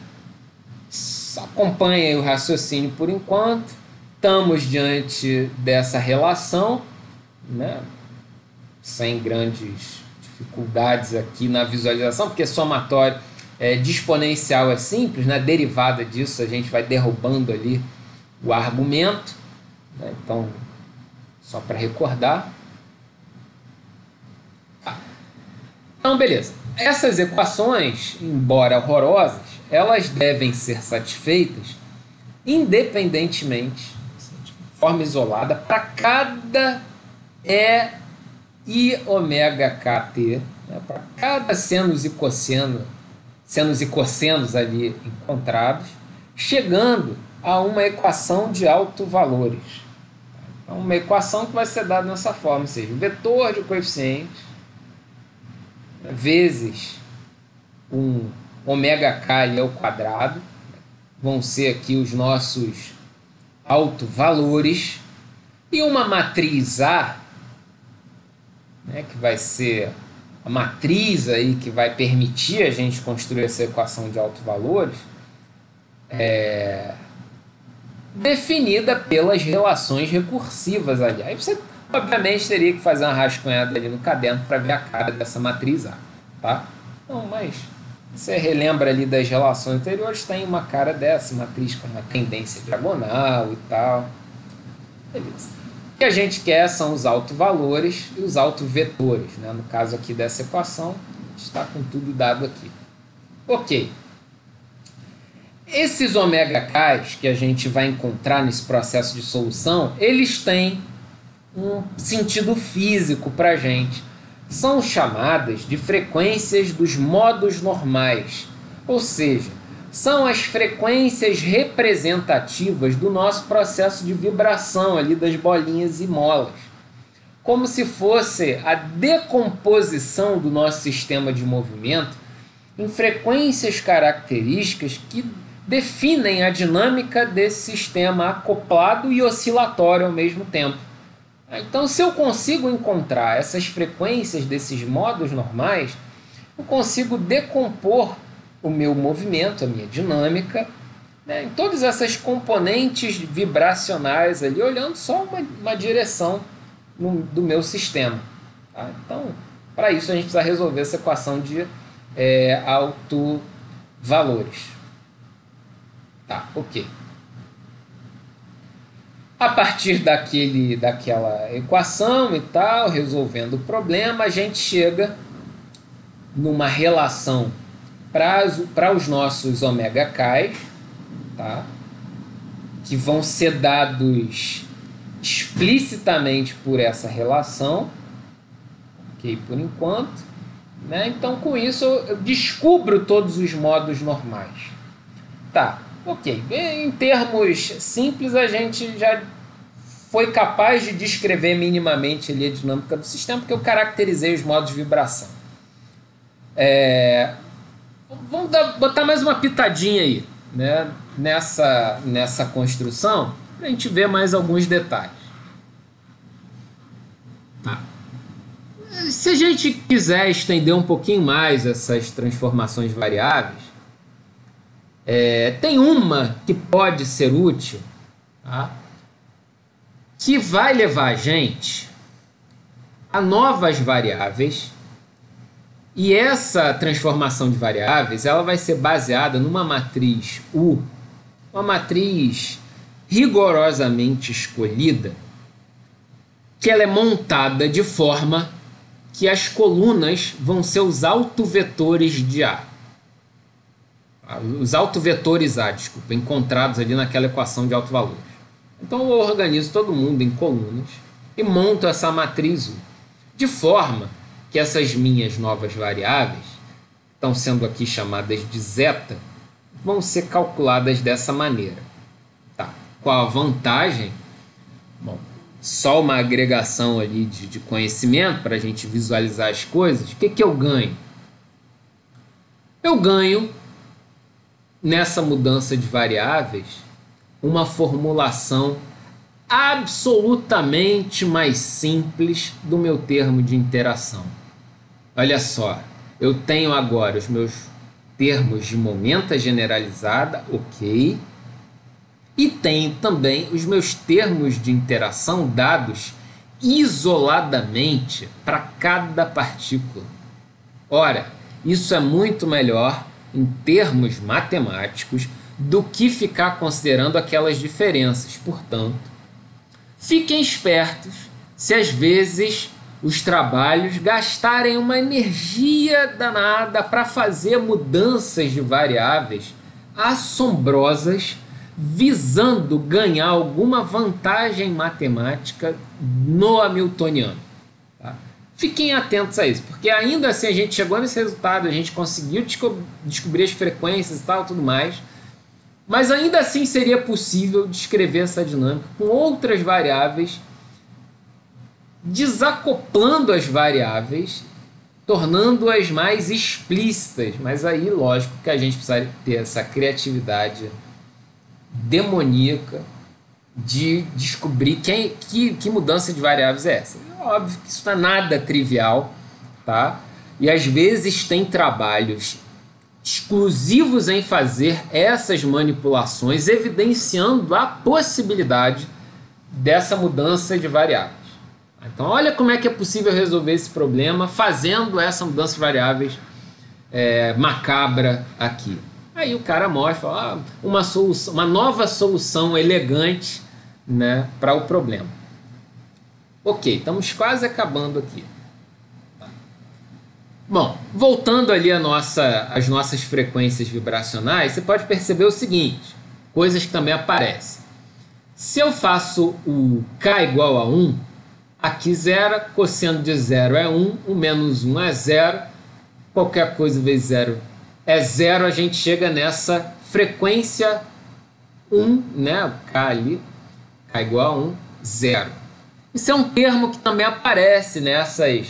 Acompanhem o raciocínio por enquanto. Estamos diante dessa relação, né? Sem grandes dificuldades aqui na visualização, porque somatório de exponencial é simples, né? Derivada disso a gente vai derrubando ali o argumento, né? Então, só para recordar. Então, beleza. Essas equações, embora horrorosas, elas devem ser satisfeitas independentemente, de forma isolada, para cada E i ômega kt, né? Para cada senos e cossenos ali encontrados, chegando a uma equação de autovalores. Então, uma equação que vai ser dada nessa forma, ou seja, o vetor de coeficientes vezes um ômega k ao quadrado, vão ser aqui os nossos autovalores, e uma matriz A, né, que vai ser matriz aí que vai permitir a gente construir essa equação de autovalores, definida pelas relações recursivas ali. Aí você, obviamente, teria que fazer uma rascunhada ali no caderno para ver a cara dessa matriz A, tá? Não, mas você relembra ali das relações anteriores, tem uma cara dessa, matriz com uma tendência diagonal e tal. Beleza. O que a gente quer são os autovalores e os autovetores, né? No caso aqui dessa equação, está com tudo dado aqui. Ok. Esses ômega-Ks que a gente vai encontrar nesse processo de solução, eles têm um sentido físico para a gente. São chamadas de frequências dos modos normais, ou seja, são as frequências representativas do nosso processo de vibração ali das bolinhas e molas, como se fosse a decomposição do nosso sistema de movimento em frequências características que definem a dinâmica desse sistema acoplado e oscilatório ao mesmo tempo. Então, se eu consigo encontrar essas frequências desses modos normais, eu consigo decompor o meu movimento, a minha dinâmica, né, em todas essas componentes vibracionais ali, olhando só uma direção do meu sistema. Tá? Então, para isso a gente precisa resolver essa equação de autovalores. Tá, ok. A partir daquela equação e tal, resolvendo o problema, a gente chega numa relação para os nossos ômega-Ks, tá? Que vão ser dados explicitamente por essa relação, ok, por enquanto, né? Então, com isso, eu descubro todos os modos normais. Tá, ok. Em termos simples, a gente já foi capaz de descrever minimamente ali a dinâmica do sistema, porque eu caracterizei os modos de vibração. Vamos botar mais uma pitadinha aí, né, nessa construção, para a gente ver mais alguns detalhes. Tá. Se a gente quiser estender um pouquinho mais essas transformações variáveis, tem uma que pode ser útil, tá? Que vai levar a gente a novas variáveis, e essa transformação de variáveis ela vai ser baseada numa matriz U, uma matriz rigorosamente escolhida, que ela é montada de forma que as colunas vão ser os autovetores de A. Os autovetores A, desculpa, encontrados ali naquela equação de autovalores. Então eu organizo todo mundo em colunas e monto essa matriz U, de forma que essas minhas novas variáveis, que estão sendo aqui chamadas de zeta, vão ser calculadas dessa maneira. Tá. Qual a vantagem? Bom, só uma agregação ali de conhecimento para a gente visualizar as coisas. O que eu ganho? Eu ganho, nessa mudança de variáveis, uma formulação absolutamente mais simples do meu termo de interação. Olha só, eu tenho agora os meus termos de momenta generalizada, ok, e tenho também os meus termos de interação dados isoladamente para cada partícula. Ora, isso é muito melhor em termos matemáticos do que ficar considerando aquelas diferenças. Portanto, fiquem espertos se às vezes os trabalhos gastarem uma energia danada para fazer mudanças de variáveis assombrosas, visando ganhar alguma vantagem matemática no hamiltoniano. Tá? Fiquem atentos a isso, porque ainda assim a gente chegou nesse resultado, a gente conseguiu descobrir as frequências e tal, tudo mais, mas ainda assim seria possível descrever essa dinâmica com outras variáveis, desacoplando as variáveis, tornando-as mais explícitas. Mas aí, lógico que a gente precisa ter essa criatividade demoníaca de descobrir que mudança de variáveis é essa. É óbvio que isso não é nada trivial, tá? e às vezes tem trabalhos exclusivos em fazer essas manipulações, evidenciando a possibilidade dessa mudança de variáveis. Então, olha como é que é possível resolver esse problema fazendo essa mudança de variáveis macabra aqui. Aí o cara mostra uma nova solução elegante, né, para o problema. Ok, estamos quase acabando aqui. Bom, voltando ali às nossas frequências vibracionais, você pode perceber o seguinte, coisas que também aparecem. Se eu faço o K igual a 1, aqui 0, cosseno de 0 é 1, o menos 1 é 0, qualquer coisa vezes 0 é 0, a gente chega nessa frequência 1, né? K ali, K igual a 1, 0. Isso é um termo que também aparece nessas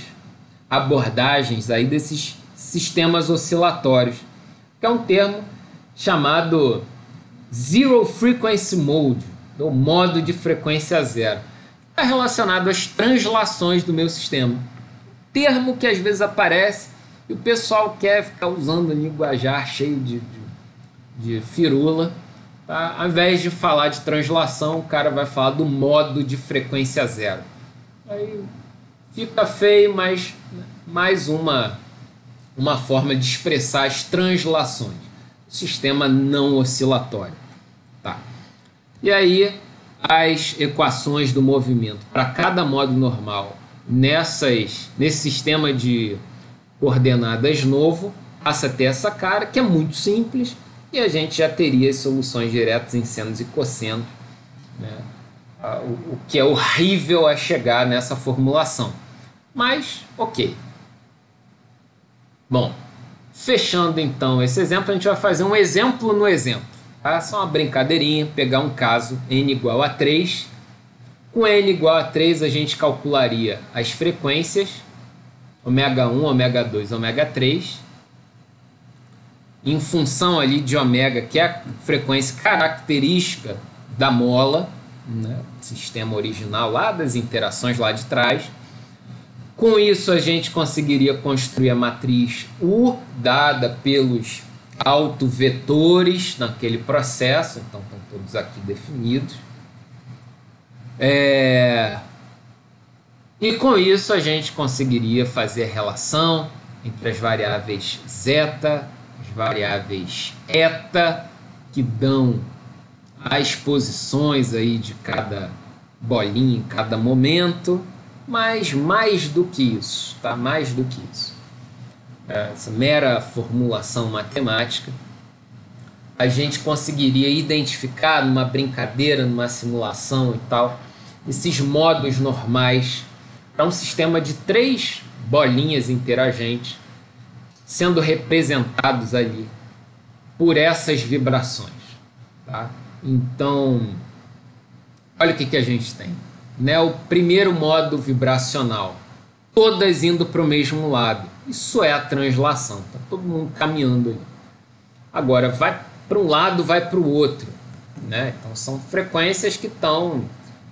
abordagens aí desses sistemas oscilatórios, que é um termo chamado Zero Frequency Mode, ou modo de frequência zero. Está relacionado às translações do meu sistema. Termo que às vezes aparece e o pessoal quer ficar usando linguajar cheio de firula. Tá? Ao invés de falar de translação, o cara vai falar do modo de frequência zero. Aí fica feio, mas mais uma forma de expressar as translações. O sistema não oscilatório. Tá. E aí, as equações do movimento para cada modo normal nesse sistema de coordenadas novo passa a ter essa cara, que é muito simples, e a gente já teria as soluções diretas em senos e cossenos, né? O que é horrível é chegar nessa formulação. Mas, ok. Bom, fechando então esse exemplo, a gente vai fazer um exemplo no exemplo. Tá? Só uma brincadeirinha, pegar um caso n igual a 3. Com n igual a 3, a gente calcularia as frequências ω1, ω2, ω3, em função ali de ω, que é a frequência característica da mola, né? Sistema original lá das interações lá de trás. Com isso a gente conseguiria construir a matriz U dada pelos autovetores naquele processo, então estão todos aqui definidos. E com isso a gente conseguiria fazer a relação entre as variáveis zeta, as variáveis eta, que dão as posições aí de cada bolinha em cada momento, mas mais do que isso, tá? Mais do que isso. Essa mera formulação matemática, a gente conseguiria identificar numa brincadeira, numa simulação e tal, esses modos normais para um sistema de 3 bolinhas interagentes sendo representados ali por essas vibrações, tá? Então, olha o que a gente tem, né? O primeiro modo vibracional, todas indo para o mesmo lado. Isso é a translação, tá todo mundo caminhando ali. Agora, vai para um lado, vai para o outro, né? Então, são frequências que estão,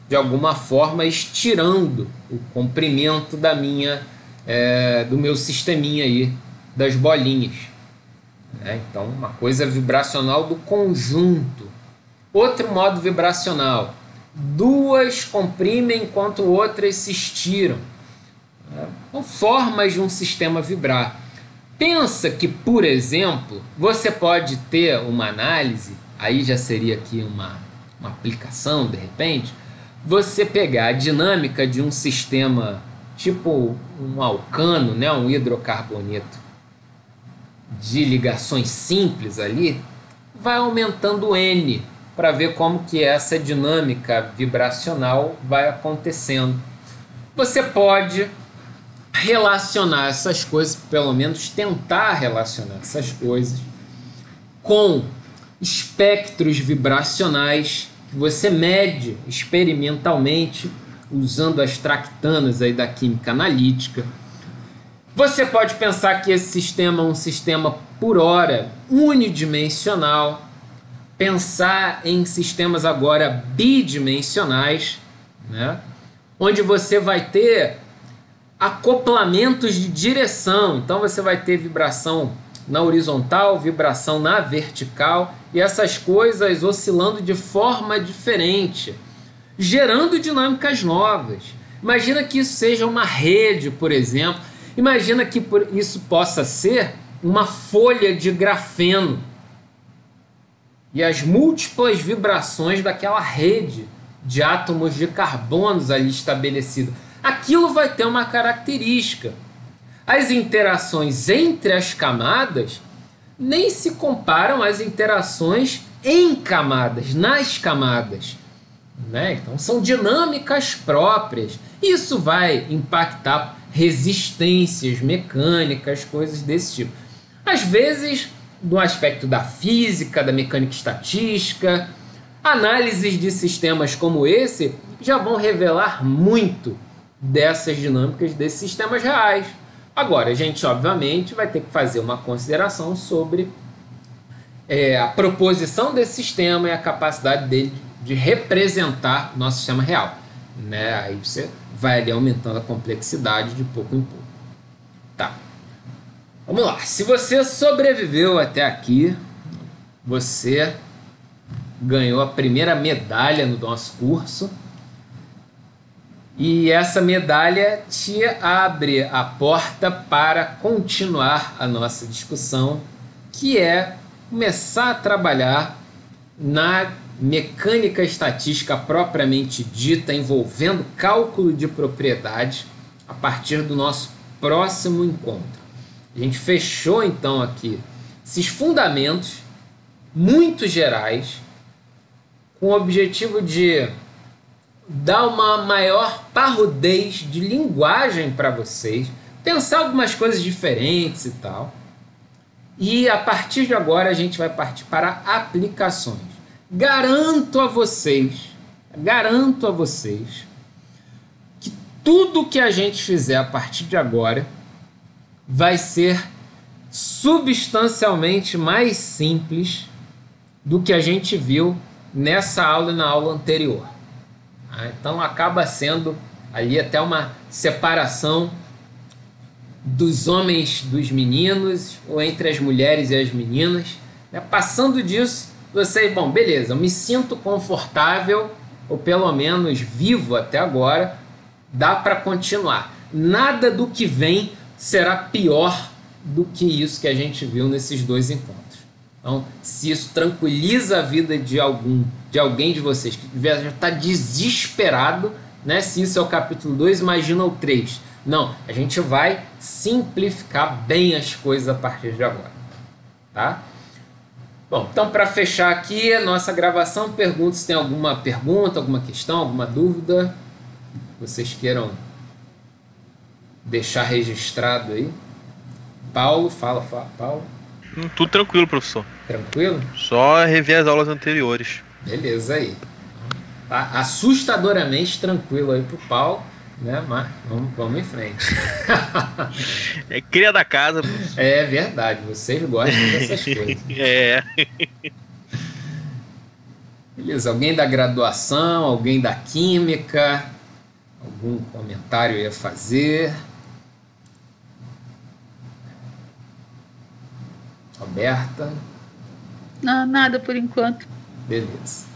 de alguma forma, estirando o comprimento do meu sisteminha aí, das bolinhas. Né? Então, uma coisa vibracional do conjunto. Outro modo vibracional, 2 comprimem enquanto outras se estiram. São formas de um sistema vibrar. Pensa que, por exemplo, você pode ter uma análise, aí já seria aqui uma aplicação, de repente, você pegar a dinâmica de um sistema tipo um alcano, né, um hidrocarboneto de ligações simples ali, vai aumentando o N para ver como que essa dinâmica vibracional vai acontecendo. Você pode relacionar essas coisas, pelo menos tentar relacionar essas coisas com espectros vibracionais que você mede experimentalmente usando as tractanas aí da química analítica. Você pode pensar que esse sistema é um sistema por hora unidimensional, pensar em sistemas agora bidimensionais, né? Onde você vai ter acoplamentos de direção. Então você vai ter vibração na horizontal, vibração na vertical, e essas coisas oscilando de forma diferente, gerando dinâmicas novas. Imagina que isso seja uma rede, por exemplo. Imagina que isso possa ser uma folha de grafeno. E as múltiplas vibrações daquela rede de átomos de carbonos ali estabelecida. Aquilo vai ter uma característica. As interações entre as camadas nem se comparam às interações em camadas, nas camadas, né? Então são dinâmicas próprias. Isso vai impactar resistências mecânicas, coisas desse tipo. Às vezes, no aspecto da física, da mecânica estatística, análises de sistemas como esse já vão revelar muito dessas dinâmicas desses sistemas reais. Agora, a gente obviamente vai ter que fazer uma consideração sobre a proposição desse sistema e a capacidade dele de representar o nosso sistema real, né? Aí você vai ali aumentando a complexidade de pouco em pouco. Tá. Vamos lá. Se você sobreviveu até aqui, você ganhou a primeira medalha no nosso curso. E essa medalha te abre a porta para continuar a nossa discussão, que é começar a trabalhar na mecânica estatística propriamente dita, envolvendo cálculo de propriedade, a partir do nosso próximo encontro. A gente fechou então aqui esses fundamentos muito gerais, com o objetivo de dar uma maior parrudez de linguagem para vocês, pensar algumas coisas diferentes e tal. E a partir de agora a gente vai partir para aplicações. Garanto a vocês que tudo que a gente fizer a partir de agora vai ser substancialmente mais simples do que a gente viu nessa aula e na aula anterior. Então acaba sendo ali até uma separação dos homens dos meninos, ou entre as mulheres e as meninas, né? Passando disso, vocês, bom, beleza, eu me sinto confortável, ou pelo menos vivo até agora, dá para continuar. Nada do que vem será pior do que isso que a gente viu nesses dois encontros. Então, se isso tranquiliza a vida de alguém de vocês que já está desesperado, né? Se isso é o capítulo 2, imagina o 3. Não, a gente vai simplificar bem as coisas a partir de agora, tá? Bom, então para fechar aqui a nossa gravação, pergunto se tem alguma pergunta, alguma questão, alguma dúvida que vocês queiram deixar registrado aí. Paulo, fala, Paulo. Tudo tranquilo, professor. Tranquilo? Só rever as aulas anteriores. Beleza aí. Tá assustadoramente tranquilo aí pro Paulo, né? Mas vamos em frente. É cria da casa, professor. É verdade, vocês gostam dessas coisas. É. Beleza, alguém da graduação, alguém da química, algum comentário ia fazer? Roberta? Não, nada por enquanto. Beleza.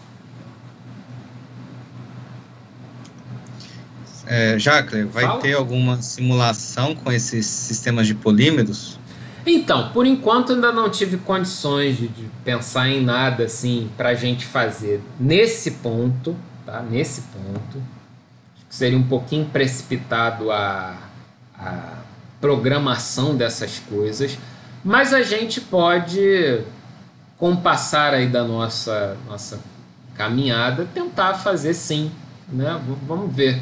Jacqueline, vai ter alguma simulação com esses sistemas de polímeros? Então, por enquanto ainda não tive condições de pensar em nada assim para a gente fazer nesse ponto, tá? Nesse ponto. Acho que seria um pouquinho precipitado a programação dessas coisas, mas a gente pode, com o passar aí da nossa caminhada, tentar fazer sim, né? Vamos ver.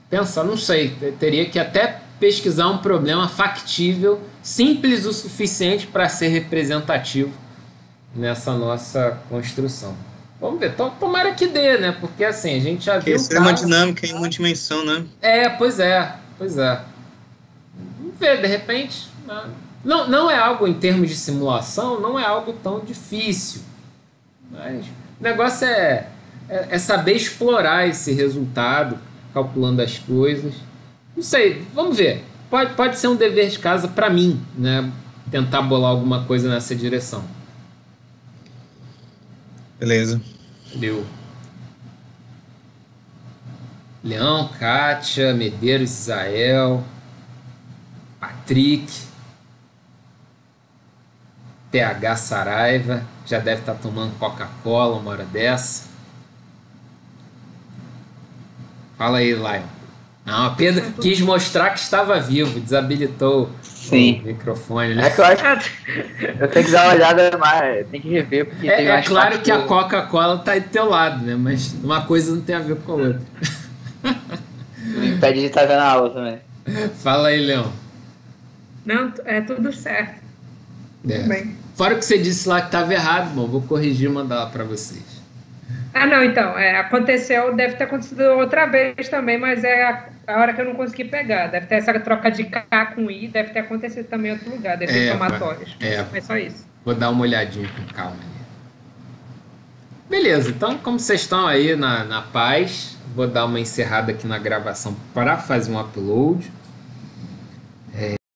Pensar, não sei, teria que até pesquisar um problema factível, simples o suficiente para ser representativo nessa nossa construção. Vamos ver, tomara que dê, né? Porque assim, a gente já viu. Isso é uma dinâmica em uma dimensão, né? Pois é. Vamos ver, de repente. Não é algo em termos de simulação, não é algo tão difícil. Mas o negócio é saber explorar esse resultado, calculando as coisas. Não sei, vamos ver. Pode ser um dever de casa para mim, né? Tentar bolar alguma coisa nessa direção. Beleza. Deu. Leão, Kátia, Medeiros, Israel, Patrick, PH Saraiva, já deve estar tomando Coca-Cola uma hora dessa. Fala aí, Lion. Não, Pedro quis mostrar que estava vivo, desabilitou Sim. o microfone, né? É que eu acho eu tenho que dar uma olhada mais, tem que rever, porque É claro que a Coca-Cola tá aí do teu lado, né? Mas uma coisa não tem a ver com a outra. Não impede de estar vendo a aula também. Fala aí, Leão. Não, é tudo certo. É. Bem. Fora o que você disse lá que estava errado, bom, vou corrigir e mandar lá para vocês. Não, então, aconteceu, deve ter acontecido outra vez também, mas é a hora que eu não consegui pegar. Deve ter essa troca de K com I, deve ter acontecido também em outro lugar, desses somatórios. Mas só isso. Vou dar uma olhadinha com calma. Beleza, então como vocês estão aí na paz, vou dar uma encerrada aqui na gravação para fazer um upload.